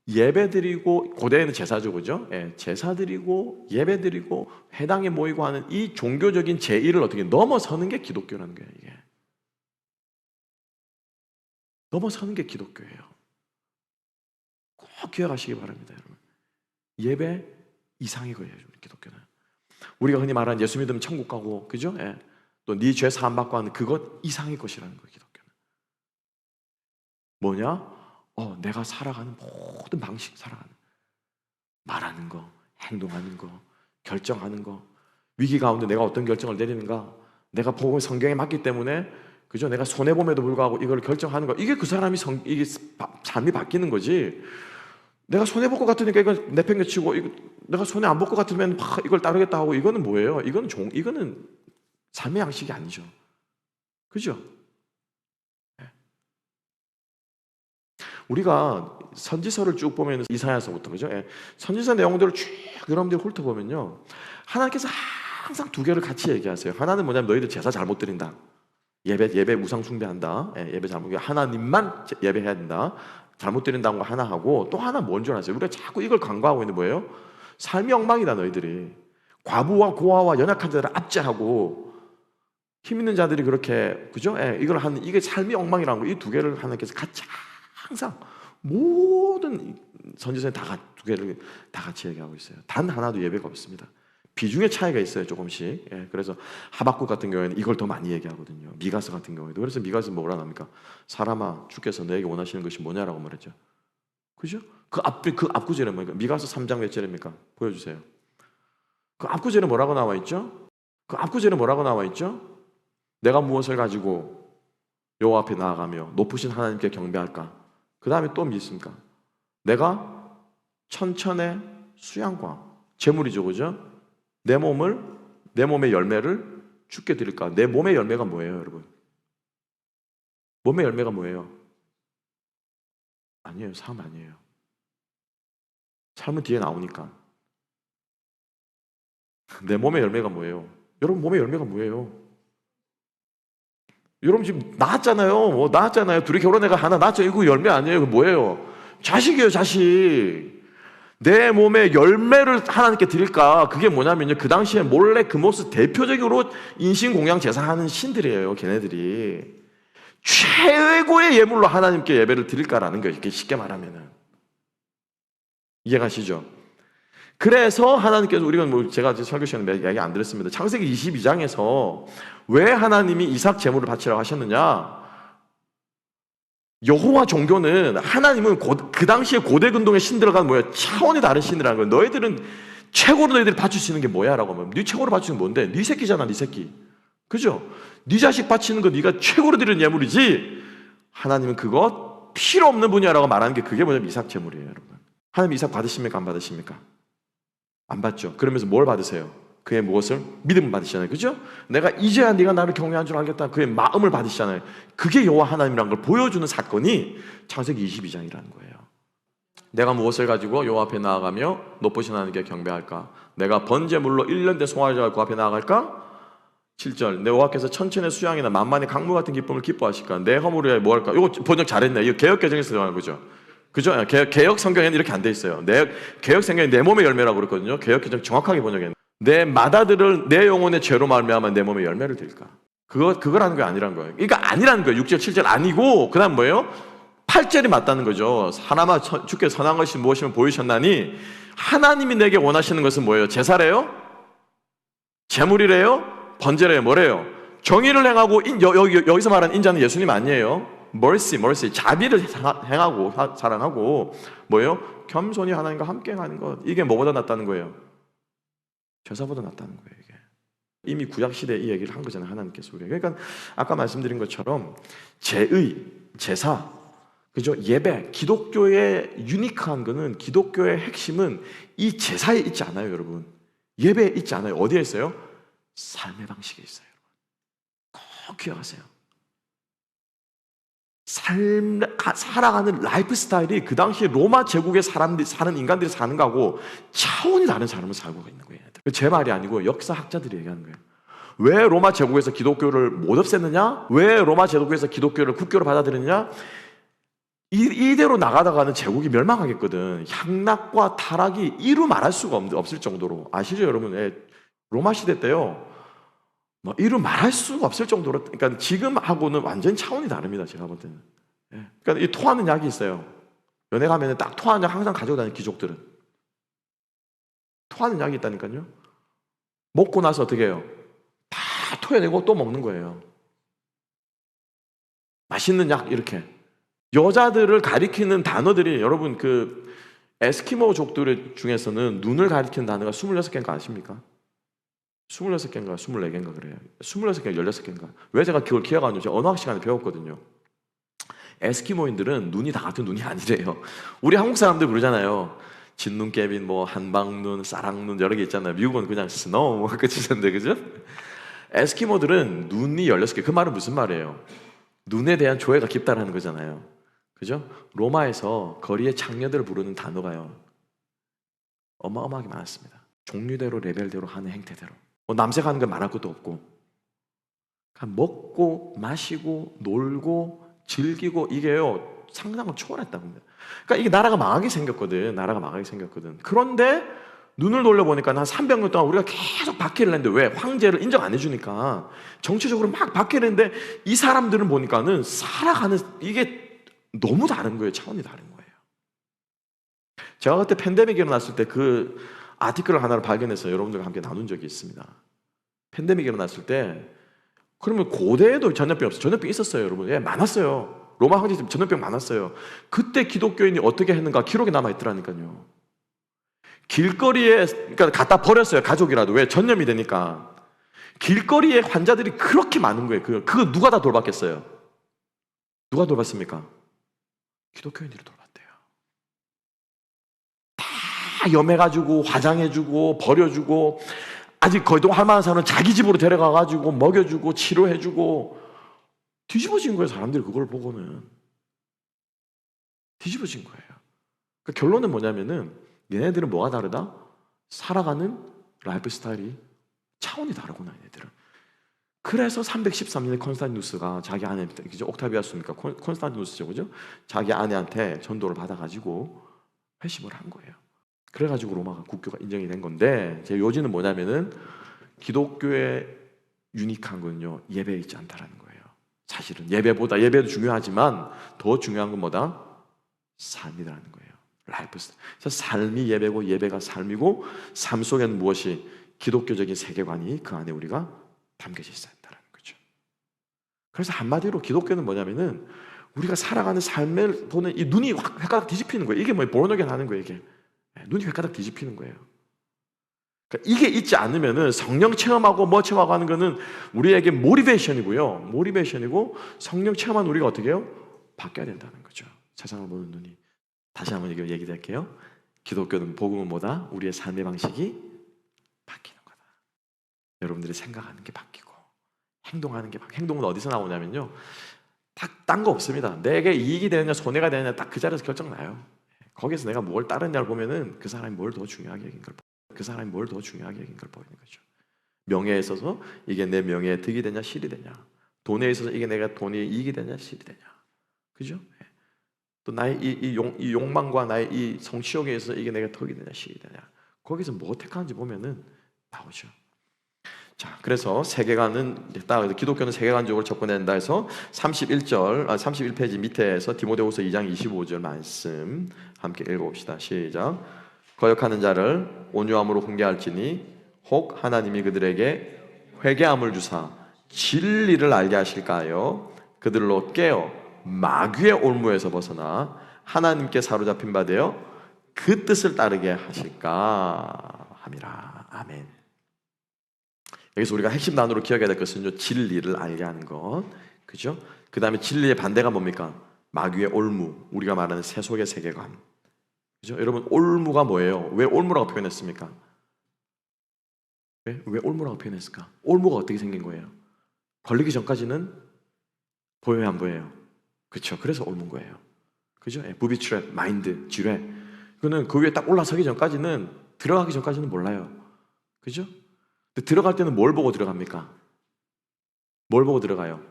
예배드리고, 고대에는 제사죠, 그죠? 제사드리고 예배드리고 회당에 모이고 하는 이 종교적인 제의를 어떻게 넘어서는 게 기독교라는 거예요. 이게 넘어서는 게 기독교예요. 꼭 기억하시기 바랍니다, 여러분. 예배 이상의 거예요, 기독교는. 우리가 흔히 말하는 예수 믿으면 천국 가고, 그죠? 또 네 죄 사함 받고 하는 그것 이상의 것이라는 거예요, 기독교는. 뭐냐? 내가 살아가는 모든 방식, 살아가는 말하는 거, 행동하는 거, 결정하는 거, 위기 가운데 내가 어떤 결정을 내리는가, 내가 보고 성경에 맞기 때문에, 그죠? 내가 손해 봄에도 불구하고 이걸 결정하는 거, 이게 그 사람이 이게 삶이 바뀌는 거지. 내가 손해 볼 것 같으니까 이걸 내팽개치고, 내가 손해 안 볼 것 같으면 이걸 따르겠다 하고, 이거는 뭐예요? 이거는 삶의 양식이 아니죠. 그죠? 우리가 선지서를 쭉 보면 이사야서부터, 그죠? 선지서 내용들을 쭉 여러분들이 훑어보면요, 하나님께서 항상 두 개를 같이 얘기하세요. 하나는 뭐냐면 너희들 제사 잘못 드린다. 예배 우상 숭배한다. 예배 잘못, 하나님만 예배해야 된다. 잘못 드린다는 거 하나 하고, 또 하나 뭔 줄 아세요? 우리가 자꾸 이걸 간과하고 있는 뭐예요? 삶이 엉망이다, 너희들이. 과부와 고아와 연약한 자들을 압제하고 힘 있는 자들이 그렇게, 그죠? 이걸 하는, 이게 삶이 엉망이라는 거, 이 두 개를 하나님께서 같이 항상 모든 선지서에 두 개를 다 같이 얘기하고 있어요. 단 하나도 예배가 없습니다. 비중의 차이가 있어요, 조금씩. 그래서 하박국 같은 경우에는 이걸 더 많이 얘기하거든요. 미가서 같은 경우에도. 그래서 미가서 뭐라 합니까? 사람아, 주께서 너에게 원하시는 것이 뭐냐라고 말했죠. 그죠? 그 앞구절은 뭐니까? 미가서 3장 몇 절입니까? 보여주세요. 그 앞구절에 뭐라고 나와 있죠? 내가 무엇을 가지고 여호와 앞에 나아가며 높으신 하나님께 경배할까? 그 다음에 또 믿습니까? 내가 천천의 수양과 제물이죠, 그죠? 내 몸의 열매를 주께 드릴까? 내 몸의 열매가 뭐예요, 여러분? 몸의 열매가 뭐예요? 아니에요, 삶 아니에요. 삶은 뒤에 나오니까. 내 몸의 열매가 뭐예요? 여러분 몸의 열매가 뭐예요? 여러분 지금 낳았잖아요. 둘이 결혼해가 하나 낳았죠. 이거 열매 아니에요? 이거 뭐예요? 자식이에요, 자식. 내 몸의 열매를 하나님께 드릴까? 그게 뭐냐면요, 그 당시에 몰래 그 모습 대표적으로 인신공양 제사하는 신들이에요. 걔네들이 최고의 예물로 하나님께 예배를 드릴까라는 거예요. 이렇게 쉽게 말하면은. 이해가시죠? 그래서 하나님께서, 우리가 제가 설교 시간에 이야기 안 드렸습니다. 창세기 22장에서 왜 하나님이 이삭 제물을 바치라고 하셨느냐? 여호와 종교는, 하나님은 그 당시에 고대 근동의 신들과는 뭐야? 차원이 다른 신이라는 거예요. 너희들은 최고로 너희들이 바칠 수 있는 게 뭐야? 라고 하면, 네 최고로 바치는 게 뭔데? 네 새끼잖아, 네 새끼. 그죠? 네 자식 바치는 거 네가 최고로 드리는 예물이지. 하나님은 그것 필요 없는 분야라고 말하는 게, 그게 뭐냐면 이삭 제물이에요, 여러분. 하나님 이삭 받으십니까? 안 받으십니까? 안 받죠. 그러면서 뭘 받으세요? 그의 무엇을? 믿음을 받으시잖아요. 그죠? 내가 이제야 네가 나를 경외한 줄 알겠다. 그의 마음을 받으시잖아요. 그게 여호와 하나님이라는 걸 보여주는 사건이 창세기 22장이라는 거예요. 내가 무엇을 가지고 여호와 앞에 나아가며 높으신 하나님께 경배할까? 내가 번제물로 1년 된 송아지를 그 앞에 나아갈까? 7절, 내 여호와께서 천천의 수양이나 만만의 강물 같은 기쁨을 기뻐하실까? 내 허물을 위하여 뭐 할까? 이거 번역 잘했네. 이거 개역개정에서 나오는 거죠. 그죠? 개혁 성경에는 이렇게 안 돼 있어요. 개혁 성경이 내 몸의 열매라고 그랬거든요. 개혁 개정 정확하게 번역했는데 내 마다들을 내 영혼의 죄로 말미암아 내 몸의 열매를 드릴까? 그거라는 게 아니란 거예요. 그러니까 아니라는 거예요. 6절 7절 아니고 그다음 뭐예요? 8절이 맞다는 거죠. 하나만 주께 선한 것이 무엇이면 보이셨나니 하나님이 내게 원하시는 것은 뭐예요? 제사래요? 제물이래요? 번제래요? 뭐래요? 정의를 행하고 여기서 말하는 인자는 예수님 아니에요. mercy, 자비를 행하고 사랑하고 뭐예요? 겸손히 하나님과 함께 하는 것. 이게 뭐보다 낫다는 거예요? 제사보다 낫다는 거예요. 이게 이미 구약 시대에 이 얘기를 한 거잖아요. 하나님께서 우리에게. 그러니까 아까 말씀드린 것처럼 제사, 그죠? 예배, 기독교의 유니크한 거는 기독교의 핵심은 이 제사에 있지 않아요, 여러분. 예배에 있지 않아요. 어디에 있어요? 삶의 방식에 있어요. 꼭 기억하세요. 살아가는 라이프 스타일이 그 당시 로마 제국에 사는 인간들이 사는 거하고 차원이 다른 삶을 살고 있는 거예요. 제 말이 아니고 역사학자들이 얘기하는 거예요. 왜 로마 제국에서 기독교를 못 없앴느냐? 왜 로마 제국에서 기독교를 국교로 받아들였느냐? 이대로 나가다가는 제국이 멸망하겠거든. 향락과 타락이 이루 말할 수가 없을 정도로. 아시죠, 여러분? 로마 시대 때요. 이루 말할 수가 없을 정도로. 그러니까 지금하고는 완전 차원이 다릅니다. 제가 볼 때는. 그러니까 이 토하는 약이 있어요. 연애 가면은 딱 토하는 약 항상 가지고 다니는 귀족들은. 토하는 약이 있다니까요. 먹고 나서 어떻게 해요? 다 토해내고 또 먹는 거예요. 맛있는 약 이렇게. 여자들을 가리키는 단어들이 여러분 그 에스키모족들 중에서는 눈을 가리키는 단어가 26개인가 아십니까? 26개인가 24개인가 그래요. 26개, 16개인가. 왜 제가 그걸 기억하냐면 제가 언어학 시간에 배웠거든요. 에스키모인들은 눈이 다 같은 눈이 아니래요. 우리 한국 사람들 그러잖아요. 진눈, 깨빈, 뭐 한방눈, 싸랑눈 여러 개 있잖아요. 미국은 그냥 스노우 뭐 끝이던데, 그죠? 에스키모들은 눈이 16개. 그 말은 무슨 말이에요? 눈에 대한 조예가 깊다라는 거잖아요. 그죠? 로마에서 거리의 창녀들을 부르는 단어가요. 어마어마하게 많았습니다. 종류대로 레벨대로 하는 행태대로. 남색하는 건 말할 것도 없고. 그냥 먹고 마시고 놀고 즐기고 이게요. 상상을 초월했다고 합니다. 그러니까 이게 나라가 망하게 생겼거든. 그런데 눈을 돌려보니까 한 300년 동안 우리가 계속 박해를 했는데 왜? 황제를 인정 안 해주니까 정치적으로 막 박해를 했는데 이 사람들은 보니까는 살아가는 이게 너무 다른 거예요. 차원이 다른 거예요. 제가 그때 팬데믹이 일어났을 때 그 아티클을 하나를 발견해서 여러분들과 함께 나눈 적이 있습니다. 팬데믹이 일어났을 때 그러면 고대에도 전염병이 없어요. 전염병이 있었어요, 여러분. 많았어요. 로마 황제 때 전염병 많았어요. 그때 기독교인이 어떻게 했는가 기록에 남아있더라니까요. 길거리에 그러니까 갖다 버렸어요. 가족이라도. 왜? 전염이 되니까. 길거리에 환자들이 그렇게 많은 거예요. 그거 누가 다 돌봤겠어요? 누가 돌봤습니까? 기독교인들이 돌봤대요. 다 염해가지고 화장해주고 버려주고 아직 거동할 만한 사람은 자기 집으로 데려가가지고 먹여주고 치료해주고 뒤집어진 거예요. 사람들이 그걸 보고는 뒤집어진 거예요. 그러니까 결론은 뭐냐면은 얘네들은 뭐가 다르다? 살아가는 라이프 스타일이 차원이 다르구나 얘네들은. 그래서 313년에 콘스탄티누스가 자기 아내, 그죠? 옥타비아스니까 콘스탄티누스죠, 그죠? 자기 아내한테 전도를 받아가지고 회심을 한 거예요. 그래가지고 로마가 국교가 인정이 된 건데, 제 요지는 뭐냐면은 기독교의 유니크한 건요 예배에 있지 않다라는 거예요. 사실은 예배도 중요하지만 더 중요한 건 뭐다? 삶이라는 거예요. 라이프 스타일. 그래서 삶이 예배고 예배가 삶이고 삶 속에는 무엇이 기독교적인 세계관이 그 안에 우리가 담겨져 있어야 한다는 거죠. 그래서 한마디로 기독교는 뭐냐면은 우리가 살아가는 삶을 보는 이 눈이 헷가닥 뒤집히는 거예요. 이게 뭐예요? born 하는 거예요. 이게 눈이 헷가닥 뒤집히는 거예요. 그러니까 이게 있지 않으면은 성령 체험하고 뭐 체험하고 하는 거는 우리에게 모티베이션이고요. 모티베이션이고 성령 체험한 우리가 어떻게 해요? 바뀌어야 된다는 거죠. 세상을 보는 눈이. 다시 한번 얘기할게요. 기독교는 복음은 뭐다? 우리의 삶의 방식이 바뀌는 거다. 여러분들이 생각하는 게 바뀌고 행동하는 게 바뀌고. 행동은 어디서 나오냐면요. 딴 거 없습니다. 내게 이익이 되느냐 손해가 되느냐 딱 그 자리에서 결정나요. 거기서 내가 뭘 따르냐를 보면은 그 사람이 뭘 더 중요하게 여긴 걸 보이는 거죠. 명예에 있어서 이게 내 명예에 득이 되냐 실이 되냐, 돈에 있어서 이게 내가 돈이 이익이 되냐 실이 되냐, 그죠? 또 나의 이 욕망과 나의 이 성취욕에 의해서 이게 내가 덕이 되냐 실이 되냐, 거기서 뭐 택하는지 보면은 나오죠. 자, 그래서 세계관은 딱 기독교는 세계관적으로 접근된다 해서 31페이지 밑에서 디모데후서 2장 25절 말씀 함께 읽어봅시다. 시작. 거역하는 자를 온유함으로 훈계할지니 혹 하나님이 그들에게 회개함을 주사 진리를 알게 하실까 하여 그들로 깨어 마귀의 올무에서 벗어나 하나님께 사로잡힌 바 되어 그 뜻을 따르게 하실까 함이라. 아멘. 여기서 우리가 핵심 단어로 기억해야 될 것은요, 진리를 알게 하는 것, 그죠? 그 다음에 진리의 반대가 뭡니까? 마귀의 올무, 우리가 말하는 세속의 세계관, 그죠? 여러분, 올무가 뭐예요? 왜 올무라고 표현했습니까? 왜 올무라고 표현했을까? 올무가 어떻게 생긴 거예요? 걸리기 전까지는 보여요, 안 보여요? 그렇죠? 그래서 올무인 거예요, 그죠? 부비 트랩, 마인드, 지뢰. 그거는 그 위에 딱 올라서기 전까지는, 들어가기 전까지는 몰라요, 그죠? 근데 들어갈 때는 뭘 보고 들어갑니까? 뭘 보고 들어가요?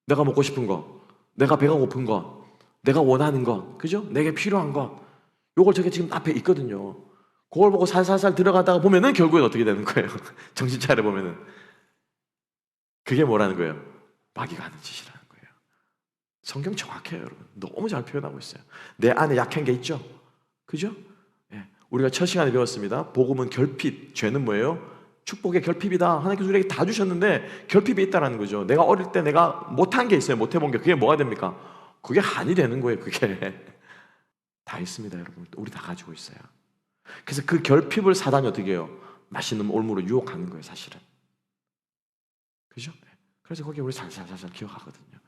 내가 먹고 싶은 거, 내가 배가 고픈 거, 내가 원하는 거, 그죠? 내게 필요한 거, 요걸 저게 지금 앞에 있거든요. 그걸 보고 살살살 들어가다가 보면은 결국엔 어떻게 되는 거예요? 정신 차려 보면은 그게 뭐라는 거예요? 마귀가 하는 짓이라는 거예요. 성경 정확해요, 여러분. 너무 잘 표현하고 있어요. 내 안에 약한 게 있죠, 그죠? 예. 우리가 첫 시간에 배웠습니다. 복음은 결핍, 죄는 뭐예요? 축복의 결핍이다. 하나님께서 우리에게 다 주셨는데 결핍이 있다는 거죠. 내가 어릴 때 내가 못한 게 있어요. 못해본 게. 그게 뭐가 됩니까? 그게 한이 되는 거예요. 그게 다 있습니다, 여러분. 우리 다 가지고 있어요. 그래서 그 결핍을 사단이 어떻게 해요? 맛있는 올무로 유혹하는 거예요, 사실은. 그죠? 그래서 거기에 우리 살살살살 기억하거든요.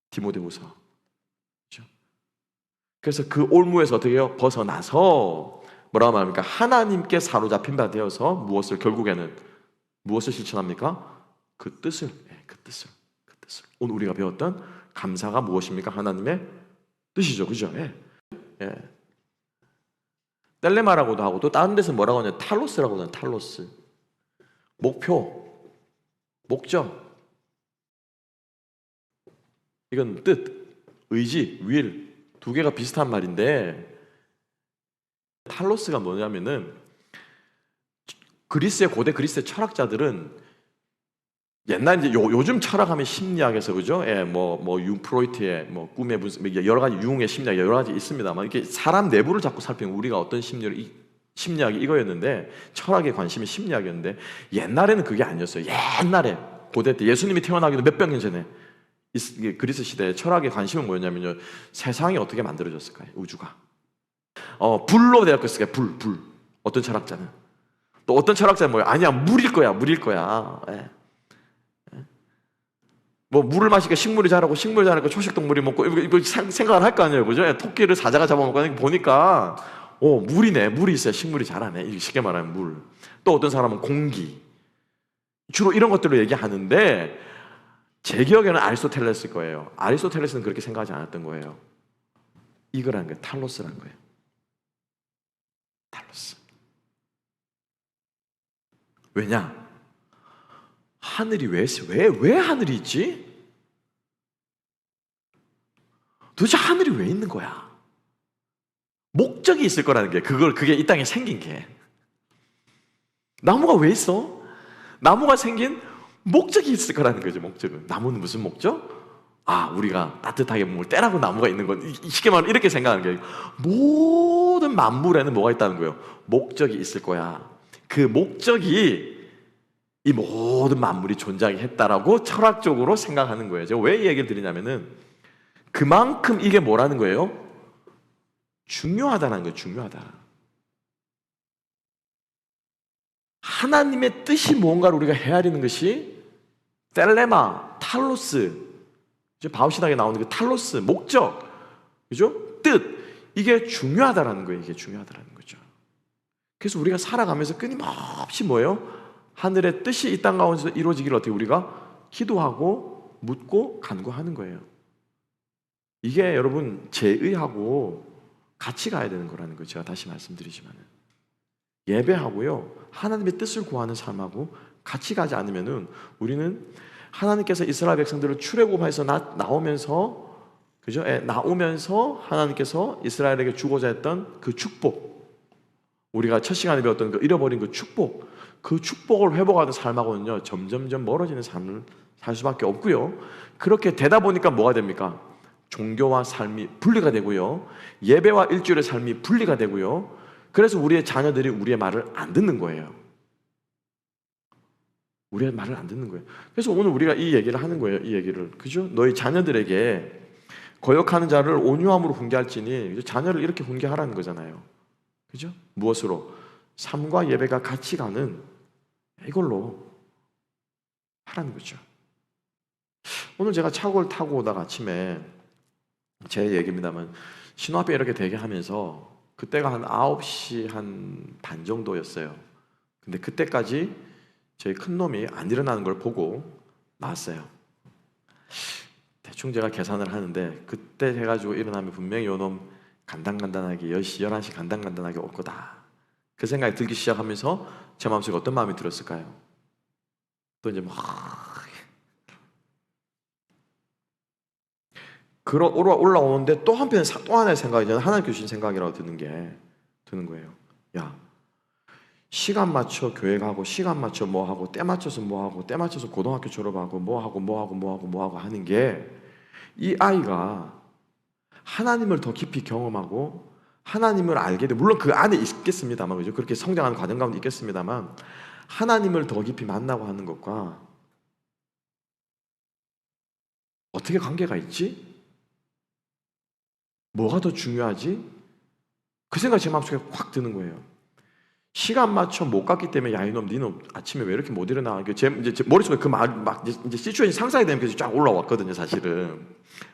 디모데후서. 그죠? 그래서 그 올무에서 어떻게 해요? 벗어나서 뭐라고 말합니까? 하나님께 사로잡힌 바 되어서 결국에는 무엇을 실천합니까? 그 뜻을. 오늘 우리가 배웠던 감사가 무엇입니까? 하나님의 뜻이죠, 그죠? 텔레마라고도 하고, 또 다른 데서 뭐라고 하냐? 탈로스라고 하냐? 탈로스. 목표, 목적. 이건 뜻, 의지, will, 두 개가 비슷한 말인데, 탈로스가 뭐냐면은, 고대 그리스의 철학자들은 옛날 이제 요즘 철학하면 심리학에서, 그죠? 프로이트의 꿈의 분석, 여러 가지 융의 심리학 여러 가지 있습니다만, 이렇게 사람 내부를 자꾸 살피는, 우리가 어떤 심리학이 이거였는데, 철학의 관심이 심리학이었는데, 옛날에는 그게 아니었어요. 옛날에 고대 때 예수님이 태어나기도 몇백 년 전에 그리스 시대에 철학의 관심은 뭐였냐면요, 세상이 어떻게 만들어졌을까요? 우주가 불로 되었을까요? 불. 어떤 철학자는, 또 어떤 철학자는 뭐예요? 아니야, 물일 거야. 뭐 물을 마시니까 식물이 자라고, 식물이 자라니까 초식동물이 먹고, 이거 생각을 할 거 아니에요, 그죠? 토끼를 사자가 잡아먹고 보니까 물이 있어야 식물이 자라네. 쉽게 말하면 물. 또 어떤 사람은 공기. 주로 이런 것들로 얘기하는데, 제 기억에는 아리스토텔레스일 거예요. 아리스토텔레스는 그렇게 생각하지 않았던 거예요. 이거라는 거예요. 탈로스라는 거예요. 탈로스. 왜냐? 하늘이 왜 하늘이 있지? 도대체 하늘이 왜 있는 거야? 목적이 있을 거라는 게, 그게 이 땅에 생긴 게. 나무가 왜 있어? 나무가 생긴 목적이 있을 거라는 거죠, 목적은. 나무는 무슨 목적? 우리가 따뜻하게 몸을 떼라고 나무가 있는 건, 쉽게 말하면 이렇게 생각하는 게, 모든 만물에는 뭐가 있다는 거예요? 목적이 있을 거야. 그 목적이 이 모든 만물이 존재하게 했다라고 철학적으로 생각하는 거예요. 제가 왜 이 얘기를 드리냐면은, 그만큼 이게 뭐라는 거예요? 중요하다는 거예요. 중요하다. 하나님의 뜻이 뭔가를 우리가 헤아리는 것이 텔레마, 탈로스, 바울신학에 나오는 그 탈로스, 목적, 그죠? 뜻, 이게 중요하다라는 거예요. 이게 중요하다라는 거죠. 그래서 우리가 살아가면서 끊임없이 뭐예요? 하늘의 뜻이 이 땅 가운데서 이루어지기를 어떻게 우리가 기도하고 묻고 간구하는 거예요. 이게 여러분 제의하고 같이 가야 되는 거라는 거죠. 제가 다시 말씀드리지만, 예배하고요, 하나님의 뜻을 구하는 삶하고 같이 가지 않으면은, 우리는 하나님께서 이스라엘 백성들을 출애굽해서 나오면서 그죠? 나오면서 하나님께서 이스라엘에게 주고자 했던 그 축복, 우리가 첫 시간에 배웠던 그 잃어버린 그 축복을 회복하는 삶하고는요 점점점 멀어지는 삶을 살 수밖에 없고요. 그렇게 되다 보니까 뭐가 됩니까? 종교와 삶이 분리가 되고요, 예배와 일주일의 삶이 분리가 되고요. 그래서 우리의 자녀들이 우리의 말을 안 듣는 거예요. 우리의 말을 안 듣는 거예요. 그래서 오늘 우리가 이 얘기를 하는 거예요. 이 얘기를, 그죠? 너희 자녀들에게 거역하는 자를 온유함으로 훈계할지니, 자녀를 이렇게 훈계하라는 거잖아요. 그죠? 무엇으로? 삶과 예배가 같이 가는 이걸로 하라는 거죠. 오늘 제가 차고를 타고 오다가 아침에, 제 얘기입니다만, 신호 앞에 이렇게 대기하면서 그때가 한 9시 한 반 정도였어요. 근데 그때까지 저희 큰 놈이 안 일어나는 걸 보고 나왔어요. 대충 제가 계산을 하는데 그때 해가지고 일어나면 분명히 요놈 간단간단하게 10시, 11시 간단간단하게 올 거다, 그 생각이 들기 시작하면서 제 마음속에 어떤 마음이 들었을까요? 또 이제 올라오는데 또 한편 또 하나의 생각이, 저는 하나님께 주신 생각이라고 드는 거예요. 야, 시간 맞춰 교회 가고, 시간 맞춰 뭐 하고, 때 맞춰서 뭐 하고, 때 맞춰서 고등학교 졸업하고, 뭐 하고 하는 게, 이 아이가 하나님을 더 깊이 경험하고 하나님을 알게 돼, 물론 그 안에 있겠습니다만, 그죠? 그렇게 성장하는 과정 가운데 있겠습니다만, 하나님을 더 깊이 만나고 하는 것과 어떻게 관계가 있지? 뭐가 더 중요하지? 그 생각이 제 마음속에 확 드는 거예요. 시간 맞춰 못 갔기 때문에, 야 이놈 니는 아침에 왜 이렇게 못 일어나? 제 머릿속에 그 말 막 이제 시츄에이션 상상이 되면서 쫙 올라왔거든요. 사실은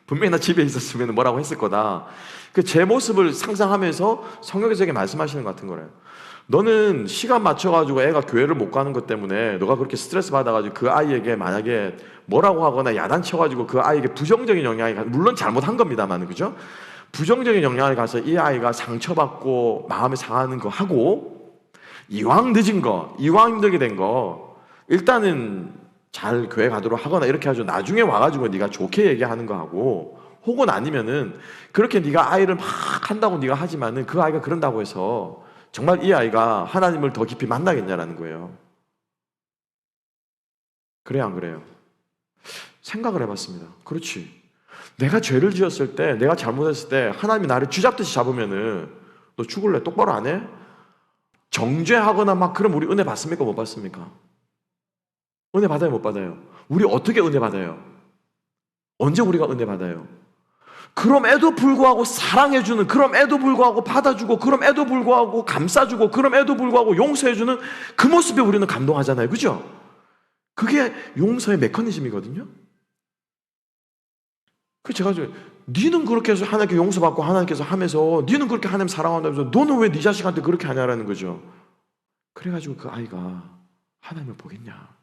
분명히 나 집에 있었으면 뭐라고 했을 거다. 그 제 모습을 상상하면서 성경에서 제게 말씀하시는 것 같은 거래요. 너는 시간 맞춰가지고 애가 교회를 못 가는 것 때문에 너가 그렇게 스트레스 받아가지고 그 아이에게 만약에 뭐라고 하거나 야단쳐가지고 그 아이에게 부정적인 영향이 물론 잘못한 겁니다만, 그죠? 부정적인 영향을 가서 이 아이가 상처받고 마음이 상하는 거 하고, 이왕 늦은 거, 이왕 힘들게 된 거, 일단은 잘 교회 가도록 하거나 이렇게 하죠. 나중에 와가지고 네가 좋게 얘기하는 거 하고, 혹은 아니면은 그렇게 네가 아이를 막 한다고 네가 하지만은 그 아이가 그런다고 해서 정말 이 아이가 하나님을 더 깊이 만나겠냐라는 거예요. 그래요, 안 그래요? 생각을 해봤습니다. 그렇지. 내가 죄를 지었을 때, 내가 잘못했을 때 하나님이 나를 쥐잡듯이 잡으면은 너 죽을래? 똑바로 안 해? 정죄하거나 막 그럼 우리 은혜 받습니까? 못 받습니까? 은혜 받아요? 못 받아요? 우리 어떻게 은혜 받아요? 언제 우리가 은혜 받아요? 그럼에도 불구하고 사랑해주는, 그럼에도 불구하고 받아주고, 그럼에도 불구하고 감싸주고, 그럼에도 불구하고 용서해주는 그 모습에 우리는 감동하잖아요. 그죠? 그게 용서의 메커니즘이거든요. 그 제가 니는 그렇게 해서 하나님께 용서받고 하나님께서 하면서 니는 그렇게 하나님 사랑한다면서 너는 왜 네 자식한테 그렇게 하냐라는 거죠. 그래가지고 그 아이가 하나님을 보겠냐.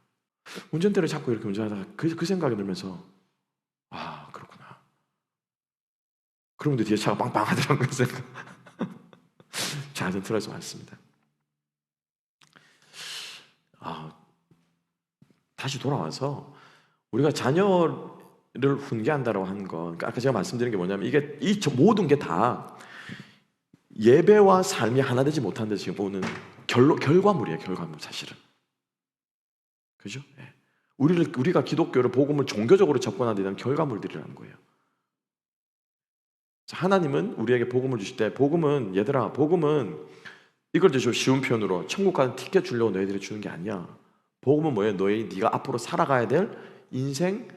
운전대를 잡고 이렇게 운전하다가 그 생각이 들면서, 아 그렇구나. 그런데 뒤에 차가 빵빵하더라고요. 그 생각. 좌전틀어서 왔습니다. 다시 돌아와서 우리가 자녀를 훈계한다고 하는 거, 그러니까 아까 제가 말씀드린 게 뭐냐면, 이게 모든 게 다 예배와 삶이 하나 되지 못한 데 지금 보는 결과물이에요. 결과물 사실은. 그죠? 예. 우리가 기독교를, 복음을 종교적으로 접근하는 데는 결과물들이라는 거예요. 하나님은 우리에게 복음을 주실 때, 복음은 얘들아, 복음은 이걸 좀 쉬운 표현으로 천국 가는 티켓 주려고 너희들이 주는 게 아니야. 복음은 뭐예요? 네가 앞으로 살아가야 될 인생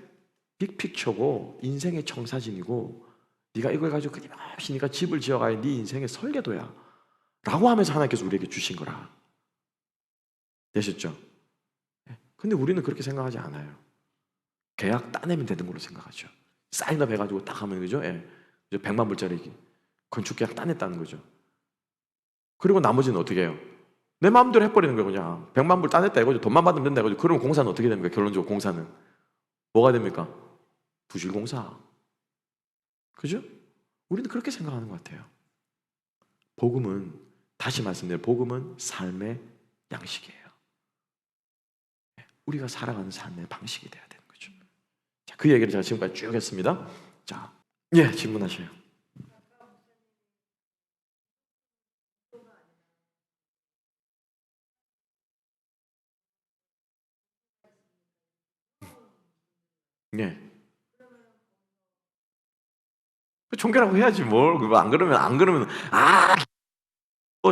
빅픽처고, 인생의 청사진이고, 네가 이걸 가지고 끊임없이 네가 집을 지어가야 네 인생의 설계도야 라고 하면서 하나님께서 우리에게 주신 거라. 되셨죠? 근데 우리는 그렇게 생각하지 않아요. 계약 따내면 되는 걸로 생각하죠. 사인업 해가지고 딱 하면, 그죠? 예. 100만 불짜리 건축 계약 따냈다는 거죠. 그리고 나머지는 어떻게 해요? 내 마음대로 해버리는 거예요. 그냥 100만 불 따냈다 이거죠. 돈만 받으면 된다 이거죠. 그러면 공사는 어떻게 됩니까? 결론적으로 공사는 뭐가 됩니까? 부실공사. 그죠? 우리는 그렇게 생각하는 것 같아요. 복음은, 다시 말씀드려요, 복음은 삶의 양식이에요. 우리가 살아가는 삶의 방식이 돼야 되는 거죠. 자, 그 얘기를 제가 지금까지 쭉 했습니다. 자, 예, 질문하세요. 예. 종교라고 해야지 뭘. 그거 안 그러면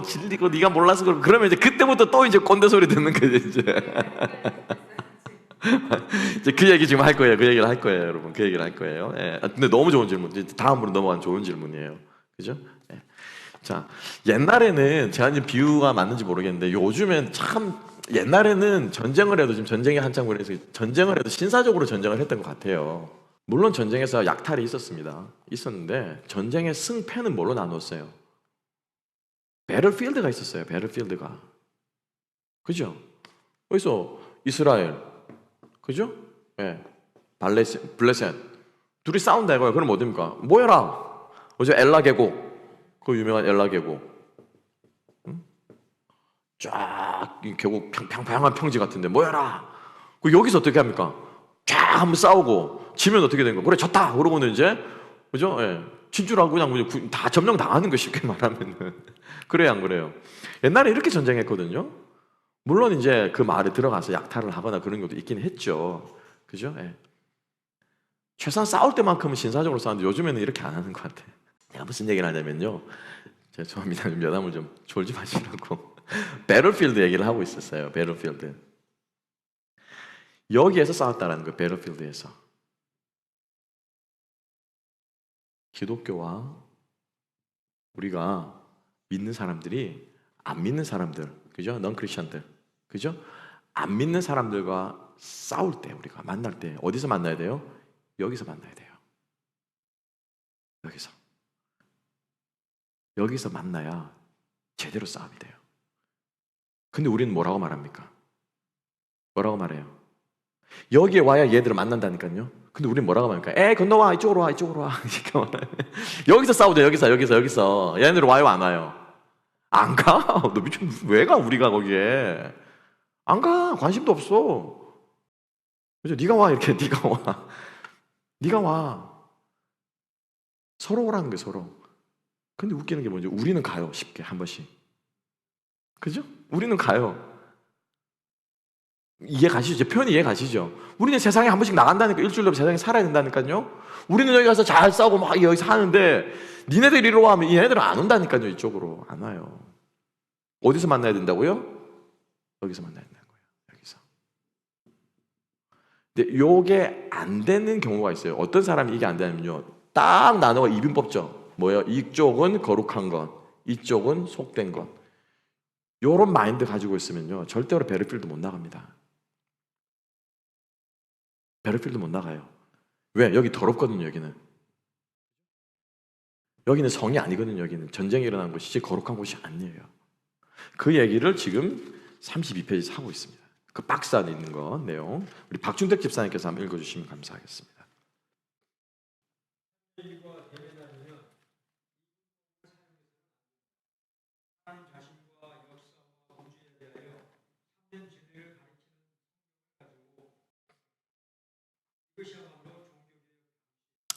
진리고 네가 몰라서 그러고 그러면 이제 그때부터 또 이제 꼰대 소리 듣는 거죠 이제. 이제 그 얘기 지금 할 거예요. 그 얘기를 할 거예요, 여러분. 그 얘기를 할 거예요. 예. 근데 너무 좋은 질문. 이제 다음으로 넘어간 좋은 질문이에요. 그죠? 예. 자, 옛날에는 제가 이제 비유가 맞는지 모르겠는데 요즘엔 참 옛날에는 전쟁을 해도 지금 전쟁이 한창 그래서 전쟁을 해도 신사적으로 전쟁을 했던 것 같아요. 물론 전쟁에서 약탈이 있었습니다. 있었는데 전쟁의 승패는 뭘로 나눴어요? 배틀필드가 있었어요. 배틀필드가. 그죠? 그래서 이스라엘, 그죠? 예. 블레셋 둘이 싸운다 이거예요. 그럼 어딥니까? 모여라. 어제 엘라 계곡, 그 유명한 엘라 계곡. 쫙이 계곡 평평한 평지 같은데 모여라. 그 여기서 어떻게 합니까? 쫙 한번 싸우고 지면 어떻게 된 거? 그래 졌다. 그러고는 이제 그죠? 예. 진출하고 그냥 다 점령 당하는 거 쉽게 말하면은 그래요, 안 그래요? 옛날에 이렇게 전쟁했거든요. 물론 이제 그 마을에 들어가서 약탈을 하거나 그런 것도 있긴 했죠. 그죠? 예. 최소한 싸울 때만큼은 신사적으로 싸우는데 요즘에는 이렇게 안 하는 것 같아요. 내가 무슨 얘기를 하냐면요. 죄송합니다. 여담을 좀 졸지 마시라고. 배틀필드 얘기를 하고 있었어요. 배틀필드. 여기에서 싸웠다라는 거예요. 배틀필드에서. 기독교와 우리가 믿는 사람들이 안 믿는 사람들, 그죠? 넌 크리스천들, 그죠? 안 믿는 사람들과 싸울 때 우리가 만날 때 어디서 만나야 돼요? 여기서 만나야 돼요. 여기서 만나야 제대로 싸움이 돼요. 근데 우리는 뭐라고 말합니까? 뭐라고 말해요? 여기에 와야 얘들을 만난다니까요. 근데 우리는 뭐라고 말합니까? 건너와, 이쪽으로 와, 이쪽으로 와. 여기서 싸우자. 여기서 얘네들 와요, 안 와요? 안 가. 너 미친, 왜 가? 우리가 거기에 안 가. 관심도 없어. 그죠? 네가 와, 이렇게. 네가 와. 서로 오라는 게 서로. 근데 웃기는 게 뭐죠? 우리는 가요, 쉽게 한 번씩. 그죠? 우리는 가요. 이해 가시죠? 표현이 이해 가시죠? 우리는 세상에 한 번씩 나간다니까. 일주일로 세상에 살아야 된다니까요. 우리는 여기 가서 잘 싸우고 막 여기서 하는데 니네들 이리로 와면 얘네들은 안 온다니까요. 이쪽으로 안 와요. 어디서 만나야 된다고요? 여기서 만나야 된다는 거예요. 여기서. 근데 요게 안 되는 경우가 있어요. 어떤 사람이 이게 안 되냐면요. 딱 나누어 이분 뽑죠. 뭐예요? 이쪽은 거룩한 것, 이쪽은 속된 것. 요런 마인드 가지고 있으면요. 절대로 배틀필드 못 나갑니다. 배틀필드 못 나가요. 왜? 여기 더럽거든요, 여기는. 여기는 성이 아니거든요, 여기는. 전쟁이 일어난 곳이지 거룩한 곳이 아니에요. 그 얘기를 지금 32페이지 하고 있습니다. 그 박스 안에 있는 거 내용. 우리 박준택 집사님께서 한번 읽어주시면 감사하겠습니다.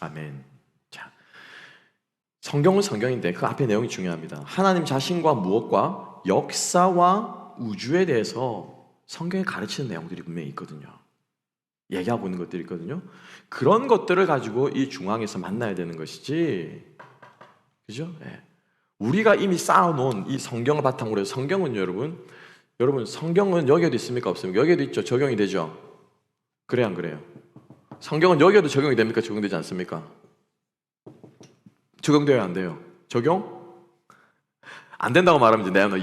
아멘. 자, 성경은 성경인데 그 앞에 내용이 중요합니다. 하나님 자신과 무엇과 역사와 우주에 대해서 성경에 가르치는 내용들이 분명히 있거든요. 얘기하고 있는 것들이 있거든요. 그런 것들을 가지고 이 중앙에서 만나야 되는 것이지, 그죠? 예. 우리가 이미 쌓아놓은 이 성경을 바탕으로 해서 성경은 여러분 성경은 여기에도 있습니까? 없습니까? 여기에도 있죠. 적용이 되죠. 그래 안 그래요? 성경은 여기에도 적용이 됩니까? 적용되지 않습니까? 적용돼야 안 돼요. 적용? 안 된다고 말하면 이제 나는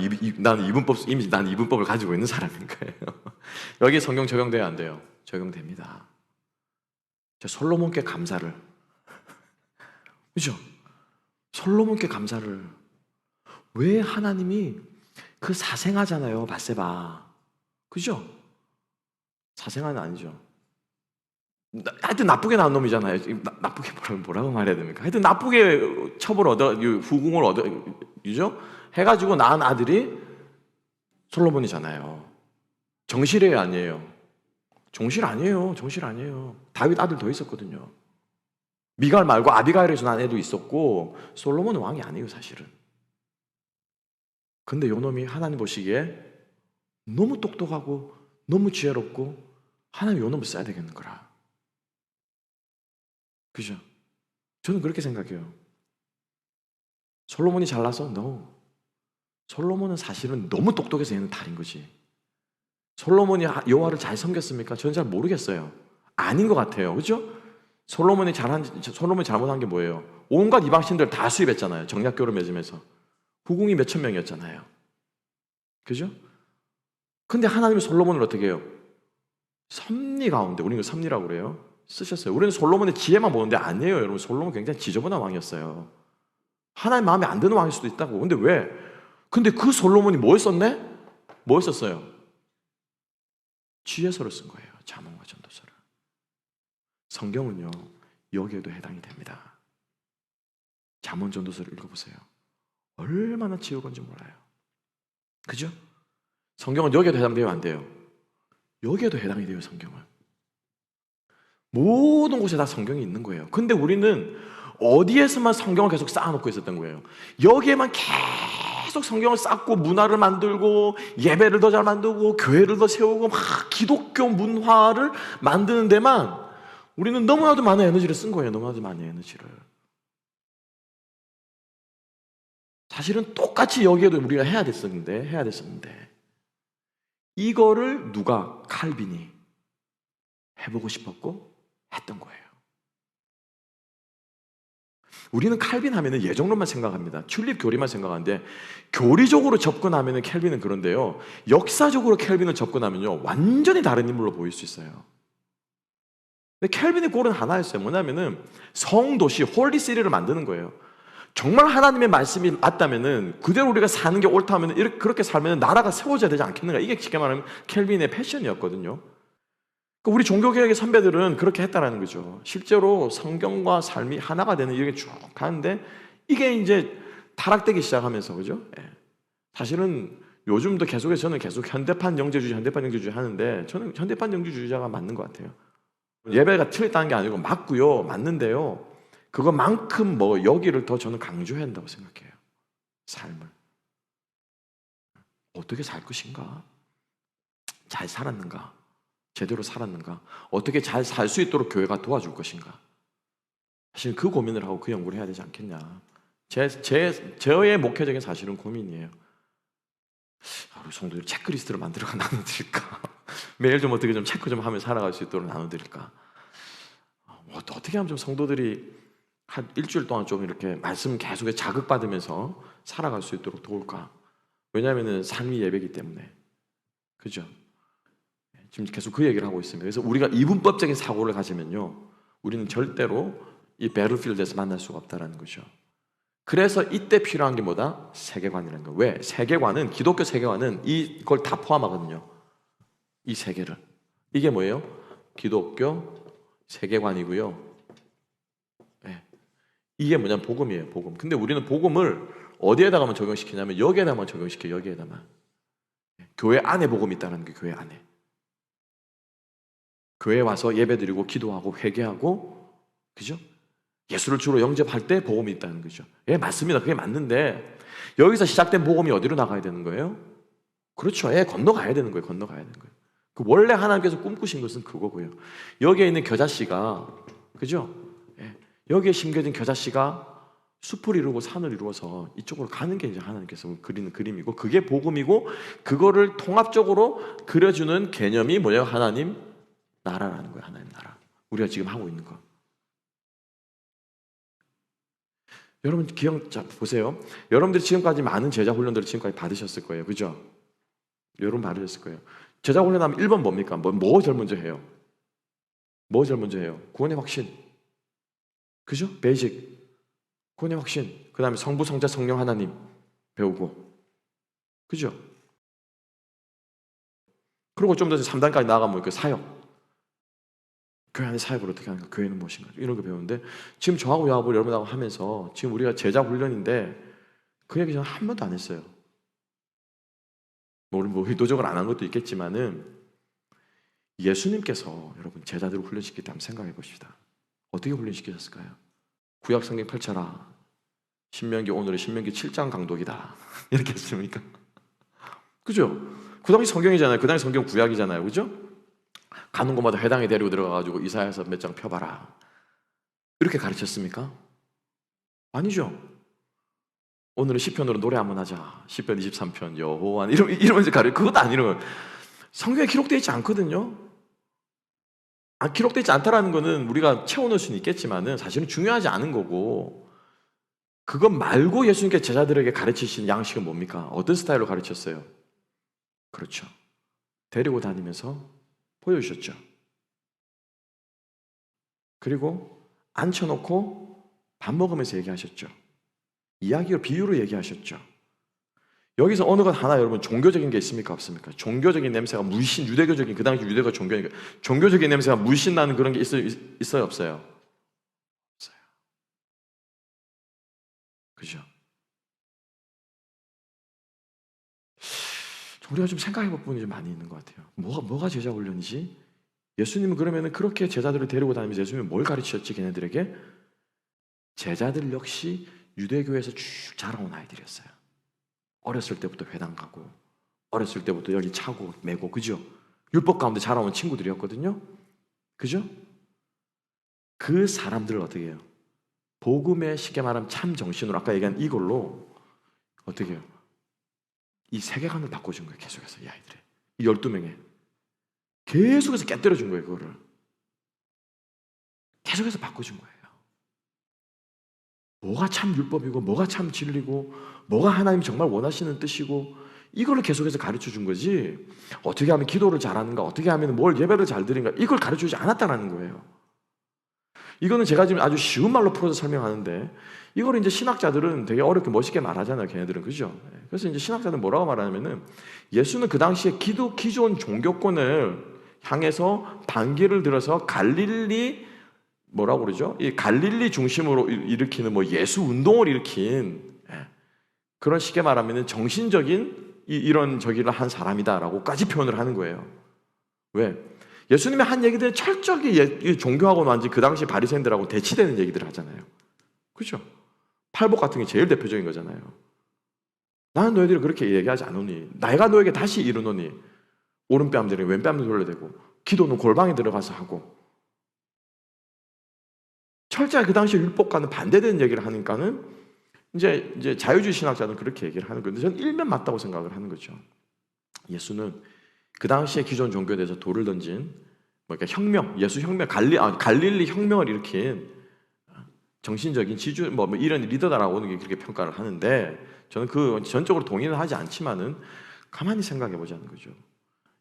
이미 난 이분법을 가지고 있는 사람인 거예요. 여기 성경 적용돼야 안 돼요. 적용됩니다. 솔로몬께 감사를, 그죠? 솔로몬께 감사를. 왜 하나님이 그 사생아잖아요, 밧세바. 그죠? 사생아는 아니죠. 하여튼 나쁘게 나온 놈이잖아요. 나쁘게 뭐라고 말해야 됩니까? 하여튼 나쁘게 첩을 후궁을 그죠? 해가지고 낳은 아들이 솔로몬이잖아요. 정실이에요, 아니에요? 정실 아니에요. 다윗 아들 더 있었거든요. 미갈 말고 아비가일에서 난 애도 있었고 솔로몬은 왕이 아니에요 사실은. 근데 요놈이 하나님 보시기에 너무 똑똑하고 너무 지혜롭고 하나님 요놈을 써야 되겠는 거라. 그죠? 저는 그렇게 생각해요. 솔로몬이 잘나서? No. 솔로몬은 사실은 너무 똑똑해서 얘는 달인 거지. 솔로몬이 여호와를 잘 섬겼습니까? 저는 잘 모르겠어요. 아닌 것 같아요. 그죠? 솔로몬이 잘못한 게 뭐예요? 온갖 이방신들 다 수입했잖아요. 정략교를 맺으면서. 후궁이 몇천 명이었잖아요. 그죠? 근데 하나님이 솔로몬을 어떻게 해요? 섭리 가운데, 우리는 섭리라고 그래요. 쓰셨어요. 우리는 솔로몬의 지혜만 보는데 아니에요. 여러분, 솔로몬 굉장히 지저분한 왕이었어요. 하나님 마음에 안 드는 왕일 수도 있다고. 근데 왜? 근데 그 솔로몬이 뭘 썼네? 뭘 썼어요? 지혜서를 쓴 거예요. 잠언과 전도서를. 성경은요, 여기에도 해당이 됩니다. 잠언 전도서를 읽어보세요. 얼마나 지혜로운지 몰라요. 그죠? 성경은 여기에도 해당되면 안 돼요. 여기에도 해당이 돼요, 성경은. 모든 곳에 다 성경이 있는 거예요. 근데 우리는 어디에서만 성경을 계속 쌓아놓고 있었던 거예요. 여기에만 계속 성경을 쌓고 문화를 만들고 예배를 더 잘 만들고 교회를 더 세우고 막 기독교 문화를 만드는 데만 우리는 너무나도 많은 에너지를 쓴 거예요. 너무나도 많은 에너지를. 사실은 똑같이 여기에도 우리가 해야 됐었는데 이거를 누가? 칼빈이 해보고 싶었고 했던 거예요. 우리는 칼빈 하면은 예정론만 생각합니다. 튤립 교리만 생각하는데 교리적으로 접근하면은 캘빈은 그런데요. 역사적으로 캘빈을 접근하면요. 완전히 다른 인물로 보일 수 있어요. 근데 캘빈의 골은 하나였어요. 뭐냐면은 성도시, 홀리시리를 만드는 거예요. 정말 하나님의 말씀이 맞다면은 그대로 우리가 사는 게 옳다면은 이렇게 그렇게 살면은 나라가 세워져야 되지 않겠는가? 이게 쉽게 말하면 캘빈의 패션이었거든요. 우리 종교개혁의 선배들은 그렇게 했다라는 거죠. 실제로 성경과 삶이 하나가 되는 이렇게 쭉 가는데 이게 이제 타락되기 시작하면서 그죠? 사실은 요즘도 계속해서 저는 계속 현대판 영재주의 하는데 저는 현대판 영재주의자가 맞는 것 같아요. 예배가 틀렸다는 게 아니고 맞고요, 맞는데요. 그것만큼 뭐 여기를 더 저는 강조해야 한다고 생각해요. 삶을 어떻게 살 것인가? 잘 살았는가? 제대로 살았는가? 어떻게 잘 살 수 있도록 교회가 도와줄 것인가? 사실 그 고민을 하고 그 연구를 해야 되지 않겠냐. 저의 목회적인 사실은 고민이에요. 우리 성도들 체크리스트를 만들어가 나눠드릴까? 매일 좀 어떻게 좀 체크 좀 하며 살아갈 수 있도록 나눠드릴까? 어떻게 하면 좀 성도들이 한 일주일 동안 좀 이렇게 말씀 계속해 자극받으면서 살아갈 수 있도록 도울까? 왜냐하면 삶이 예배이기 때문에. 그죠? 지금 계속 그 얘기를 하고 있습니다. 그래서 우리가 이분법적인 사고를 가지면요, 우리는 절대로 이 배틀필드에서 만날 수가 없다는 거죠. 그래서 이때 필요한 게 뭐다? 세계관이라는 거예요. 왜? 세계관은, 기독교 세계관은 이걸 다 포함하거든요. 이 세계를. 이게 뭐예요? 기독교 세계관이고요. 네. 이게 뭐냐면 복음이에요. 복음. 근데 우리는 복음을 어디에다가만 적용시키냐면 여기에다만 적용시켜요. 여기에다만. 교회 안에 복음이 있다는 게 교회 안에. 교회에 와서 예배드리고 기도하고 회개하고, 그죠? 예수를 주로 영접할 때 복음이 있다는 거죠. 예, 맞습니다. 그게 맞는데 여기서 시작된 복음이 어디로 나가야 되는 거예요? 그렇죠. 예, 건너가야 되는 거예요. 건너가야 되는 거예요. 그 원래 하나님께서 꿈꾸신 것은 그거고요. 여기에 있는 겨자씨가, 그죠? 예, 여기에 심겨진 겨자씨가 숲을 이루고 산을 이루어서 이쪽으로 가는 게 이제 하나님께서 그리는 그림이고, 그게 복음이고, 그거를 통합적으로 그려주는 개념이 뭐예요? 하나님 나라라는 거예요. 하나님 나라. 우리가 지금 하고 있는 거. 여러분 보세요. 여러분들이 지금까지 많은 제자 훈련들을 지금까지 받으셨을 거예요. 그죠? 여러분 받으셨을 거예요. 제자 훈련하면 1번 뭡니까? 뭐 제일 먼저 해요? 뭐 제일 먼저 해요? 구원의 확신. 그죠? 베이직. 구원의 확신. 그 다음에 성부, 성자, 성령 하나님 배우고. 그죠? 그리고 좀 더 3단까지 나아가면 사역. 교회 안에 사역을 어떻게 하는가? 교회는 무엇인가? 이런 거 배우는데, 지금 저하고 여하고 여러분하고 하면서 지금 우리가 제자 훈련인데 그 얘기 저는 한 번도 안 했어요. 뭐 의도적으로 안 한 것도 있겠지만은, 예수님께서 여러분 제자들을 훈련시킬 때 한번 생각해 보십시다. 어떻게 훈련시키셨을까요? 구약 성경 펼쳐라. 신명기, 오늘은 신명기 7장 강독이다. 이렇게 했습니까? 그죠? 그 당시 성경이잖아요. 그 당시 성경 구약이잖아요. 그죠? 가는 곳마다 회당에 데리고 들어가가지고 이사야서 몇 장 펴봐라. 이렇게 가르쳤습니까? 아니죠. 오늘은 시편으로 노래 한번 하자. 시편 23편 여호와 이러면서 그것도 아니에요. 성경에 기록되어 있지 않거든요. 기록되어 있지 않다라는 거는 우리가 채워넣을 수는 있겠지만은 사실은 중요하지 않은 거고, 그것 말고 예수님께 제자들에게 가르치신 양식은 뭡니까? 어떤 스타일로 가르쳤어요? 그렇죠. 데리고 다니면서 보여주셨죠. 그리고 앉혀놓고 밥 먹으면서 얘기하셨죠. 이야기로, 비유로 얘기하셨죠. 여기서 어느 것 하나 여러분 종교적인 게 있습니까? 없습니까? 종교적인 냄새가 물씬, 유대교적인, 그 당시 유대가 종교니까 종교적인 냄새가 물씬 나는 그런 게 있어요? 없어요? 없어요. 그죠? 우리가 좀 생각해 볼 부분이 좀 많이 있는 것 같아요. 뭐가 제자 훈련이지? 예수님은 그러면 그렇게 제자들을 데리고 다니면서 예수님은 뭘 가르치셨지, 걔네들에게? 제자들 역시 유대교에서 쭉 자라온 아이들이었어요. 어렸을 때부터 회당 가고, 어렸을 때부터 여기 차고 메고, 그죠? 율법 가운데 자라온 친구들이었거든요. 그죠? 그 사람들을 어떻게 해요? 복음의 쉽게 말하면 참 정신으로, 아까 얘기한 이걸로 어떻게 해요? 이 세계관을 바꿔준 거예요. 계속해서 이 아이들이, 이 12명에 계속해서 깨뜨려준 거예요. 그거를 계속해서 바꿔준 거예요. 뭐가 참 율법이고, 뭐가 참 진리고, 뭐가 하나님이 정말 원하시는 뜻이고, 이걸 계속해서 가르쳐준 거지, 어떻게 하면 기도를 잘하는가, 어떻게 하면 뭘 예배를 잘 드린가, 이걸 가르쳐주지 않았다는 거예요. 이거는 제가 지금 아주 쉬운 말로 풀어서 설명하는데, 이걸 이제 신학자들은 되게 어렵게 멋있게 말하잖아요. 걔네들은. 그죠? 그래서 이제 신학자들은 뭐라고 말하냐면은, 예수는 그 당시에 기존 종교권을 향해서 반기를 들어서 갈릴리, 뭐라고 그러죠? 이 갈릴리 중심으로 일으키는 뭐 예수 운동을 일으킨, 그런 식의 말하면은 정신적인 이런 저기를 한 사람이다라고까지 표현을 하는 거예요. 왜? 예수님의 한 얘기들은 철저하게 종교하고 완전 그 당시 바리새인들하고 대치되는 얘기들을 하잖아요. 그죠? 팔복 같은 게 제일 대표적인 거잖아요. 나는 너희들이 그렇게 얘기하지 않으니, 내가 너에게 다시 이르노니, 오른뺨 들이고 왼뺨 돌려대고, 기도는 골방에 들어가서 하고, 철저하게 그 당시 율법과는 반대되는 얘기를 하니까는 이제 자유주의 신학자는 그렇게 얘기를 하는 건데, 저는 일면 맞다고 생각을 하는 거죠. 예수는 그 당시에 기존 종교에 대해서 돌을 던진, 그러니까 혁명, 예수 혁명, 갈릴리 혁명을 일으킨 정신적인 지주, 뭐 이런 리더다라고 그렇게 평가를 하는데, 저는 그 전적으로 동의는 하지 않지만은 가만히 생각해 보자는 거죠.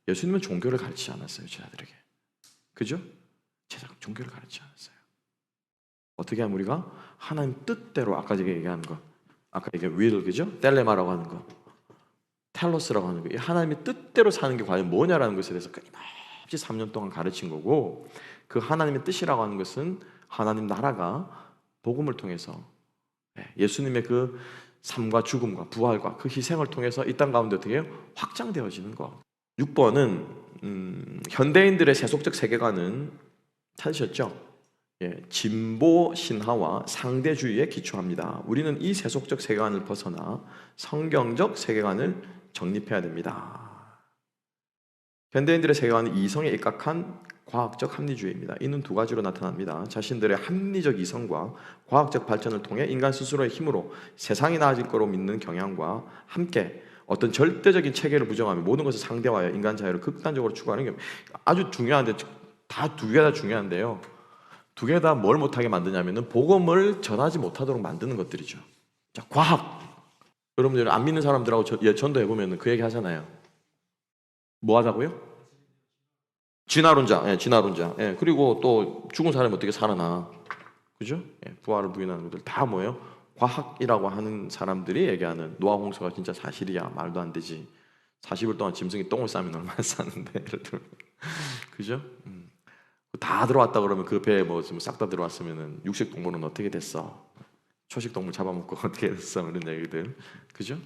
예수님은 종교를 가르치지 않았어요, 제자들에게. 그죠? 종교를 가르치지 않았어요. 어떻게 하면 우리가 하나님 뜻대로, 아까 제가 얘기한 거, 아까 얘기한 will, 그죠? 텔레마라고 하는 거, 텔로스라고 하는 거, 이 하나님의 뜻대로 사는 게 과연 뭐냐라는 것에 대해서 끊임없이 3년 동안 가르친 거고, 그 하나님의 뜻이라고 하는 것은 하나님 나라가 복음을 통해서 예수님의 그 삶과 죽음과 부활과 그 희생을 통해서 이 땅 가운데 어떻게 해요? 확장되어지는 거. 6번은 현대인들의 세속적 세계관은 찾으셨죠? 진보 신화와 상대주의에 기초합니다. 우리는 이 세속적 세계관을 벗어나 성경적 세계관을 정립해야 됩니다. 현대인들의 세계관은 이성에 입각한 과학적 합리주의입니다. 이는 두 가지로 나타납니다. 자신들의 합리적 이성과 과학적 발전을 통해 인간 스스로의 힘으로 세상이 나아질 거로 믿는 경향과 함께 어떤 절대적인 체계를 부정하며 모든 것을 상대화하여 인간 자유를 극단적으로 추구하는 게 아주 중요한데, 두 개 다 중요한데요. 두 개 다 뭘 못하게 만드냐면은 복음을 전하지 못하도록 만드는 것들이죠. 자, 과학. 여러분들 안 믿는 사람들하고 전도해보면 그 얘기 하잖아요. 뭐 하자고요? 진화론자. 진화론자. 그리고 또 죽은 사람이 어떻게 살아나. 그죠? 부활을 부인하는 것들 다 뭐예요? 과학이라고 하는 사람들이 얘기하는 노아 홍수가 진짜 사실이야. 말도 안 되지. 40일 동안 짐승이 똥을 싸면 얼마나 싸는데. 그죠? 다 들어왔다 그러면 그 배에 뭐 싹 다 들어왔으면은 육식 동물은 어떻게 됐어? 초식 동물 잡아먹고 어떻게 됐어? 이런 얘기들. 그죠?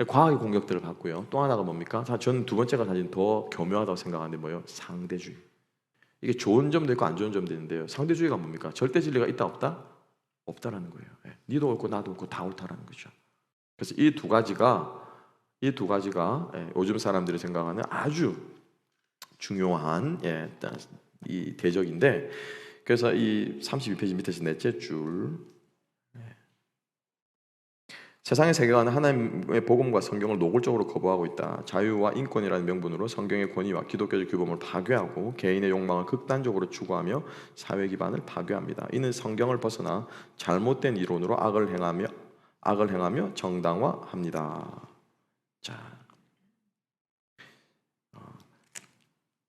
과학의 공격들을 받고요. 또 하나가 뭡니까? 저는 두 번째가 사실 더 교묘하다고 생각하는데 뭐예요? 상대주의. 이게 좋은 점도 있고 안 좋은 점도 있는데요. 상대주의가 뭡니까? 절대 진리가 있다 없다? 없다라는 거예요. 예. 니도 옳고 나도 옳고 다 옳다라는 거죠. 그래서 이 두 가지가 요즘 사람들이 생각하는 아주 중요한 이 대적인데, 그래서 이 32페이지 밑에서 넷째 줄, 세상의 세계관은 하나님의 복음과 성경을 노골적으로 거부하고 있다. 자유와 인권이라는 명분으로 성경의 권위와 기독교적 규범을 파괴하고 개인의 욕망을 극단적으로 추구하며 사회 기반을 파괴합니다. 이는 성경을 벗어나 잘못된 이론으로 악을 행하며 정당화합니다. 자,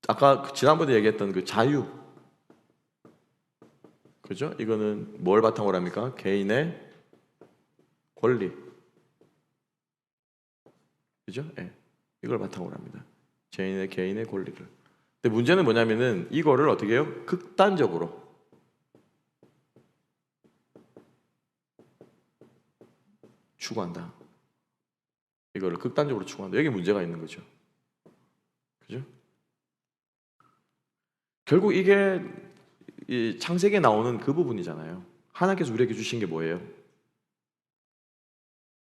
아까 지난번에 얘기했던 그 자유, 그죠? 이거는 뭘 바탕으로 합니까? 개인의 권리, 그죠? 예, 이걸 바탕으로 합니다. 개인의 권리를. 근데 문제는 뭐냐면은 이거를 어떻게 해요? 극단적으로 추구한다. 이거를 극단적으로 추구한다. 여기 문제가 있는 거죠. 그죠? 결국 이게 이 창세기에 나오는 그 부분이잖아요. 하나님께서 우리에게 주신 게 뭐예요?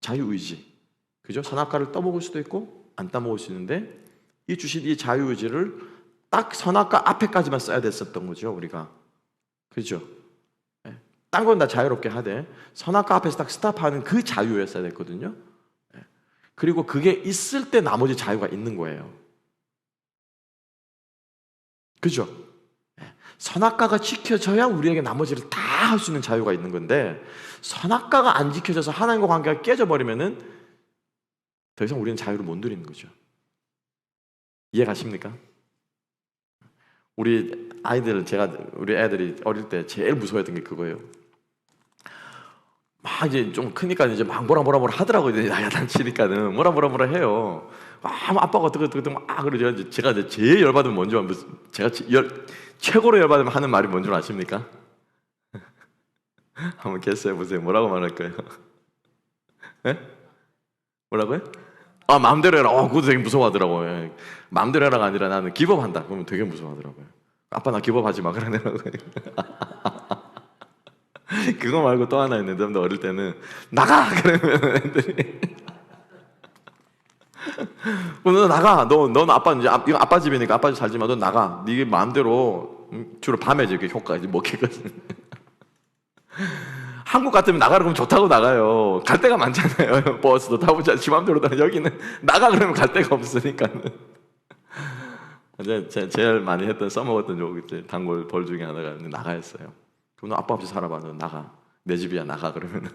자유의지. 그죠? 선악과를 떠먹을 수도 있고 안 떠먹을 수 있는데, 이 주신 이 자유의지를 딱 선악과 앞에까지만 써야 됐었던 거죠, 우리가. 그죠? 딴 건 다 자유롭게 하되 선악과 앞에서 딱 스탑하는 그 자유였어야 됐거든요. 그리고 그게 있을 때 나머지 자유가 있는 거예요. 그죠? 선악과가 지켜져야 우리에게 나머지를 다 할 수 있는 자유가 있는 건데, 선악과가 안 지켜져서 하나님과 관계가 깨져버리면은 더 이상 우리는 자유를 못 누리는 거죠. 이해 가십니까? 우리 애들이 어릴 때 제일 무서워했던 게 그거예요. 막 이제 좀 크니까 이제 막 뭐라 하더라고요. 이제 야단치니까는 뭐라 해요. 아빠가 어떻게 막 그러죠. 제가 이제 제일 열받으면 뭔지 최고로 열받으면 하는 말이 뭔지 아십니까? 한번 guess해 보세요. 뭐라고 말할까요? 네? 뭐라고요? 마음대로 해라. 그것도 되게 무서워하더라고요. 마음대로 해라가 아니라 나는 기법한다. 그러면 되게 무서워하더라고요. 아빠 나 기법하지 마 그러더라고요. 그거 말고 또 하나 있는데, 어릴 때는 나가! 그러면 애들이 너 나가! 넌 아빠 이제 이거 아빠 집이니까 아빠 집 살지 마. 너 나가. 네 마음대로. 주로 밤에 이렇게 효과가 먹히거든. 한국 같으면 나가라 그러면 좋다고 나가요. 갈 데가 많잖아요. 버스도 타보자. 지 마음대로 다. 여기는 나가 그러면 갈 데가 없으니까는. 제일 많이 써먹었던 단골 벌 중에 하나가 나가였어요. 그럼 너 아빠 없이 살아봐. 너 나가. 내 집이야. 나가. 그러면은.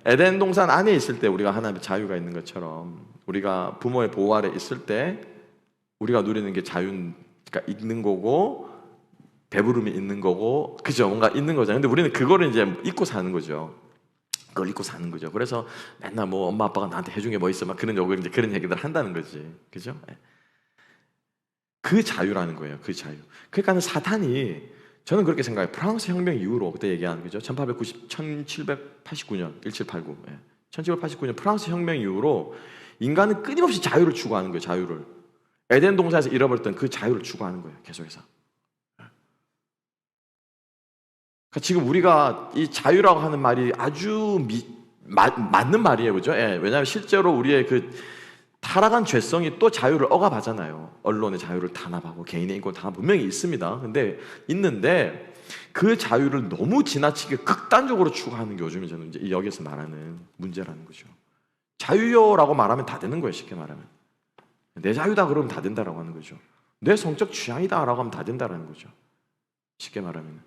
에덴 동산 안에 있을 때 우리가 하나님의 자유가 있는 것처럼, 우리가 부모의 보호 아래 있을 때 우리가 누리는 게 자유가 있는 거고 배부름이 있는 거고, 그죠? 뭔가 있는 거잖아요. 근데 우리는 그거를 이제 잊고 사는 거죠. 그걸 잊고 사는 거죠. 그래서 맨날 뭐 엄마 아빠가 나한테 해준 게 뭐 있어 막 그런 얘기들 한다는 거지. 그죠? 그 자유라는 거예요. 그 자유. 그러니까 사탄이, 저는 그렇게 생각해요. 프랑스 혁명 이후로, 그때 얘기한 거죠. 1789년 1789 1789년 프랑스 혁명 이후로 인간은 끊임없이 자유를 추구하는 거예요. 자유를. 에덴 동산에서 잃어버렸던 그 자유를 추구하는 거예요. 계속해서. 그러니까 지금 우리가 이 자유라고 하는 말이 아주 맞는 말이에요. 그죠? 왜냐하면 실제로 우리의 그 타락한 죄성이 또 자유를 억압하잖아요. 언론의 자유를 탄압하고 개인의 인권 탄압 분명히 있습니다. 근데 있는데 그 자유를 너무 지나치게 극단적으로 추구하는 게 요즘에 저는 이제 여기서 말하는 문제라는 거죠. 자유요라고 말하면 다 되는 거예요. 쉽게 말하면 내 자유다 그러면 다 된다라고 하는 거죠. 내 성적 취향이다라고 하면 다 된다라는 거죠. 쉽게 말하면.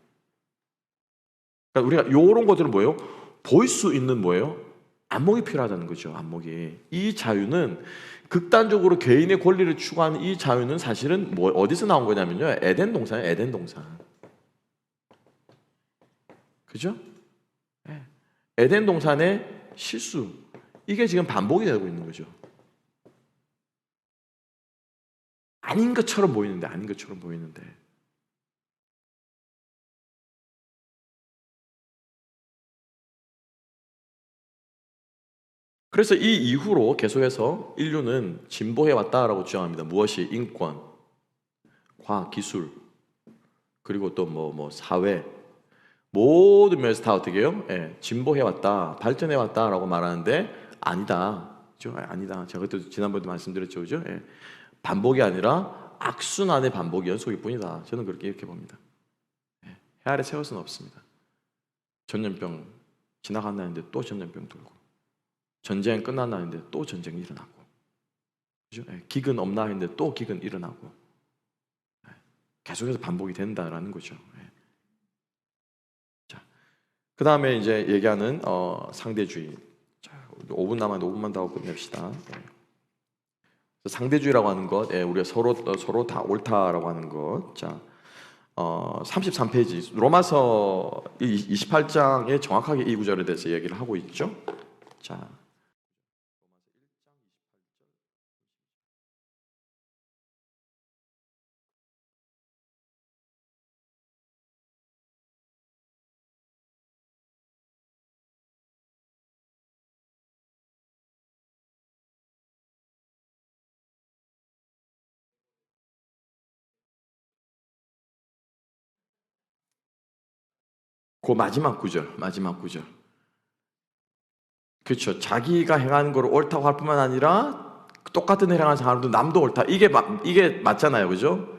그러니까 우리가 이런 것들은 뭐예요? 보일 수 있는 뭐예요? 안목이 필요하다는 거죠. 안목이. 이 자유는 극단적으로 개인의 권리를 추구하는 이 자유는 사실은 어디서 나온 거냐면요. 에덴 동산이에요. 에덴 동산. 그죠? 에덴 동산의 실수. 이게 지금 반복이 되고 있는 거죠. 아닌 것처럼 보이는데. 그래서 이 이후로 계속해서 인류는 진보해 왔다라고 주장합니다. 무엇이? 인권, 과학, 기술, 그리고 또 뭐 사회 모든 면에서 다 어떻게 해요? 예, 진보해왔다, 발전해왔다라고 말하는데 아니다. 아니다. 제가 그때 지난번에도 말씀드렸죠, 그죠? 예, 반복이 아니라 악순환의 반복이 연속일 뿐이다. 저는 그렇게 이렇게 봅니다. 예, 해 아래 세울 수는 없습니다. 전염병 지나간다는데 또 전염병 돌고, 전쟁 끝난다는데 또 전쟁이 일어나고, 그죠? 예, 기근 없나 했는데 또 기근 일어나고, 예, 계속해서 반복이 된다라는 거죠. 예. 자, 그 다음에 이제 얘기하는 상대주의. 자, 5분 남았는데 5분만 더 하고 끝냅시다. 예. 상대주의라고 하는 것, 예, 우리가 서로 다 옳다라고 하는 것. 자, 33페이지 로마서 28장에 정확하게 이 구절에 대해서 얘기를 하고 있죠. 자, 그 마지막 구절. 그렇죠. 자기가 행하는 걸 옳다고 할 뿐만 아니라 똑같은 행하는 사람도 남도 옳다. 이게 맞잖아요, 그죠?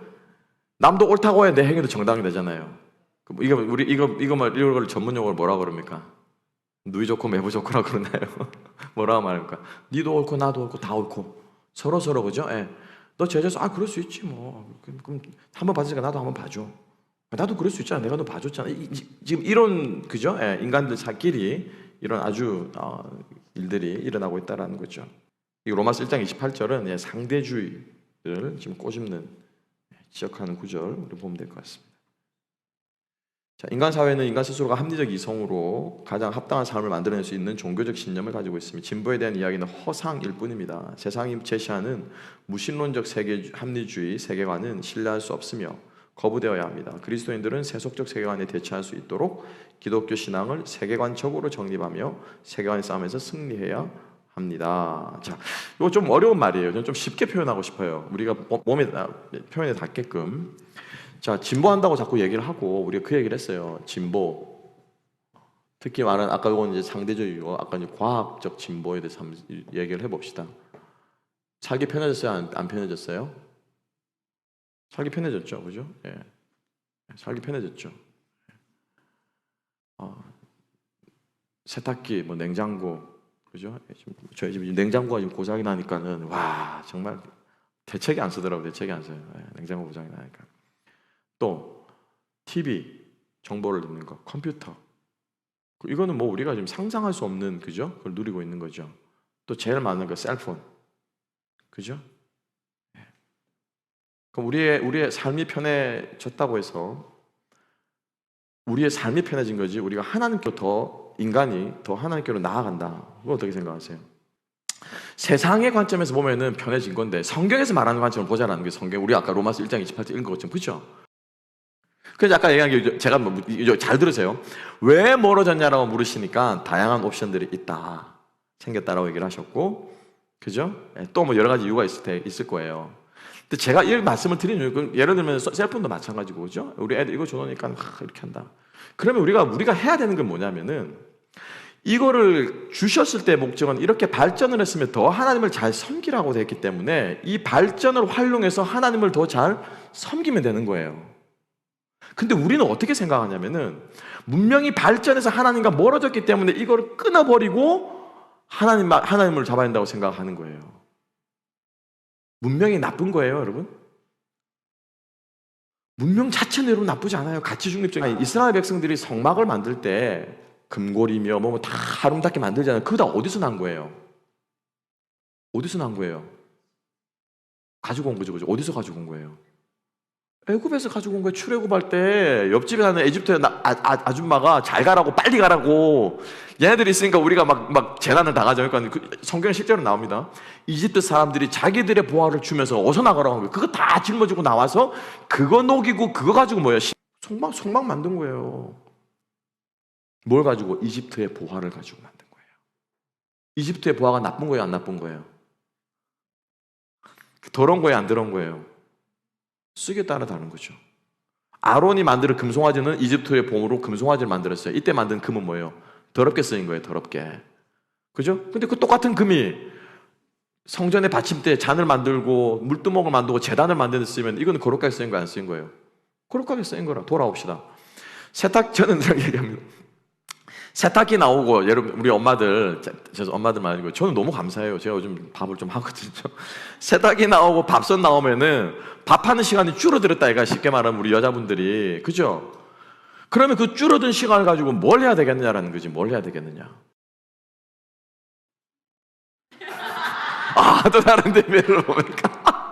남도 옳다고 해야 내 행위도 정당이 되잖아요. 이걸 전문 용어로 뭐라 그럽니까? 누이 좋고 매부 좋고라 그러나요? 뭐라고 말합니까? 니도 옳고 나도 옳고 다 옳고 서로 그죠? 예. 너 제자서 그럴 수 있지 뭐. 그럼 한번 봐주니까 나도 한번 봐줘. 나도 그럴 수 있잖아. 내가 너 봐줬잖아. 지금 이런 그죠? 예, 인간들 사끼리 이런 아주 일들이 일어나고 있다라는 거죠. 이 로마서 1장 28절은 예, 상대주의를 지금 꼬집는 지적하는 구절을 보면 될 것 같습니다. 자, 인간 사회는 인간 스스로가 합리적 이성으로 가장 합당한 삶을 만들어낼 수 있는 종교적 신념을 가지고 있습니다. 진보에 대한 이야기는 허상일 뿐입니다. 세상이 제시하는 무신론적 합리주의 세계관은 신뢰할 수 없으며 거부되어야 합니다. 그리스도인들은 세속적 세계관에 대처할 수 있도록 기독교 신앙을 세계관적으로 정립하며 세계관의 싸움에서 승리해야 합니다. 자, 이거 좀 어려운 말이에요. 저는 좀 쉽게 표현하고 싶어요. 우리가 몸에 표현에 닿게끔. 자, 진보한다고 자꾸 얘기를 하고 우리가 그 얘기를 했어요. 진보. 특히 말은 아까 이건 이제 상대적이고 아까 이제 과학적 진보에 대해서 한번 얘기를 해봅시다. 살기 편해졌어요? 안 편해졌어요? 살기 편해졌죠, 그죠? 예, 살기 편해졌죠. 세탁기, 뭐 냉장고, 그죠? 저희 집 냉장고가 지금 고장이 나니까는 와 정말 대책이 안 쓰더라고요. 대책이 안 써요. 예, 냉장고 고장이 나니까. 또 TV 정보를 넣는 거, 컴퓨터. 이거는 뭐 우리가 지금 상상할 수 없는 그죠? 그걸 누리고 있는 거죠. 또 제일 많은 거 셀폰, 그죠? 그럼 우리의 삶이 편해졌다고 해서 우리의 삶이 편해진 거지 우리가 인간이 더 하나님께로 나아간다. 그거 어떻게 생각하세요? 세상의 관점에서 보면은 편해진 건데 성경에서 말하는 관점을 보자라는 게 성경. 우리 아까 로마서 1장 28절 읽은 것처럼 그렇죠? 그래서 아까 얘기한 게 제가 잘 들으세요. 왜 멀어졌냐라고 물으시니까 다양한 옵션들이 생겼다라고 얘기를 하셨고, 그죠? 또 뭐 여러 가지 이유가 있을 거예요. 근데 제가 이 말씀을 드린 이유, 예를 들면 셀폰도 마찬가지고, 그죠? 우리 애들 이거 줘놓으니까 이렇게 한다. 그러면 우리가 해야 되는 건 뭐냐면은 이거를 주셨을 때 목적은 이렇게 발전을 했으면 더 하나님을 잘 섬기라고 되어 있기 때문에 이 발전을 활용해서 하나님을 더 잘 섬기면 되는 거예요. 근데 우리는 어떻게 생각하냐면은 문명이 발전해서 하나님과 멀어졌기 때문에 이걸 끊어버리고 하나님을 잡아야 된다고 생각하는 거예요. 문명이 나쁜 거예요, 여러분? 문명 자체는 여러분 나쁘지 않아요. 가치 중립적인. 이스라엘 백성들이 성막을 만들 때 금골이며 뭐 다 아름답게 만들잖아요. 그거 다 어디서 난 거예요? 어디서 난 거예요? 가지고 온 거죠, 그죠? 어디서 가지고 온 거예요? 애굽에서 가지고 온 거예요. 출애굽할 때 옆집에 사는 에집트 아줌마가 잘 가라고 빨리 가라고 얘네들이 있으니까 우리가 막 재난을 당하죠. 그러니까 성경에 실제로 나옵니다. 이집트 사람들이 자기들의 보화를 주면서 어서 나가라고 한 거예요. 그거 다 짊어지고 나와서 그거 녹이고 그거 가지고 뭐예요? 성막 만든 거예요. 뭘 가지고? 이집트의 보화를 가지고 만든 거예요. 이집트의 보화가 나쁜 거예요, 안 나쁜 거예요? 더러운 거예요, 안 더러운 거예요? 쓰기에 따라 다른 거죠. 아론이 만드는 금송아지는 이집트의 봄으로 금송아지를 만들었어요. 이때 만든 금은 뭐예요? 더럽게 쓰인 거예요. 더럽게. 그죠? 근데 그 똑같은 금이 성전의 받침대 잔을 만들고 물두멍을 만들고 제단을 만드는 데 쓰면 이거는 거룩하게 쓰인 거예요? 안 쓰인 거예요? 거룩하게 쓰인 거라. 돌아옵시다. 저는 이렇게 얘기합니다. 세탁기 나오고, 여러분, 우리 엄마들, 엄마들 말고, 저는 너무 감사해요. 제가 요즘 밥을 좀 하거든요. 세탁기 나오고 밥솥 나오면은 밥하는 시간이 줄어들었다, 얘가 쉽게 말하면 우리 여자분들이. 그죠? 그러면 그 줄어든 시간을 가지고 뭘 해야 되겠느냐라는 거지. 뭘 해야 되겠느냐. 아, 또 다른 데미를 보니까.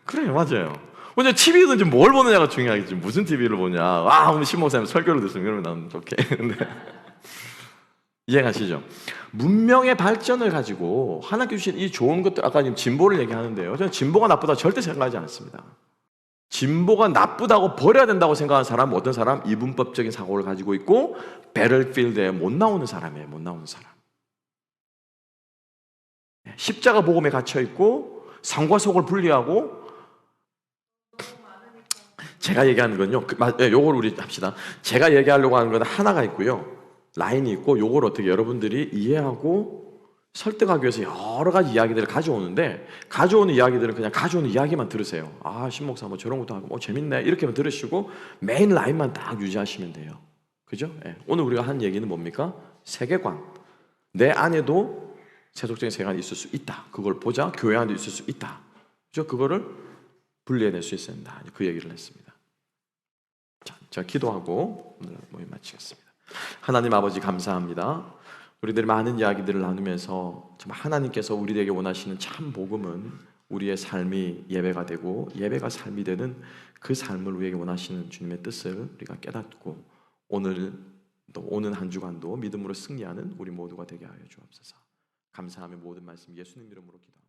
그래, 맞아요. 먼저 TV든지 뭘 보느냐가 중요하겠지. 무슨 TV를 보냐. 아, 오늘 신목사님 설교를 듣으면 그러면 난 좋게. 근데 이해가시죠? 문명의 발전을 가지고 하나님 주신 이 좋은 것들, 아까 지금 진보를 얘기하는데요. 저는 진보가 나쁘다 절대 생각하지 않습니다. 진보가 나쁘다고 버려야 된다고 생각하는 사람은 어떤 사람? 이분법적인 사고를 가지고 있고 배럴필드에 못 나오는 사람이에요. 못 나오는 사람. 십자가 복음에 갇혀 있고 상과 속을 분리하고. 제가 얘기하는 건요, 요걸 우리 합시다. 제가 얘기하려고 하는 건 하나가 있고요, 라인이 있고, 요걸 어떻게 여러분들이 이해하고 설득하기 위해서 여러 가지 이야기들을 가져오는데, 가져오는 이야기들은 그냥 가져오는 이야기만 들으세요. 아, 신목사 뭐 저런 것도 하고 재밌네 이렇게만 들으시고 메인 라인만 딱 유지하시면 돼요. 그죠? 네. 오늘 우리가 한 얘기는 뭡니까? 세계관. 내 안에도 세속적인 세계관이 있을 수 있다. 그걸 보자. 교회 안에 있을 수 있다. 그죠? 그거를 분리해낼 수 있어야 된다. 그 얘기를 했습니다. 자, 제가 기도하고 오늘 모임 마치겠습니다. 하나님 아버지 감사합니다. 우리들이 많은 이야기들을 나누면서 정말 하나님께서 우리에게 원하시는 참 복음은 우리의 삶이 예배가 되고 예배가 삶이 되는 그 삶을 우리에게 원하시는 주님의 뜻을 우리가 깨닫고 오늘 또 오는 한 주간도 믿음으로 승리하는 우리 모두가 되게 하여 주옵소서. 감사하며 모든 말씀 예수님 이름으로 기도합니다.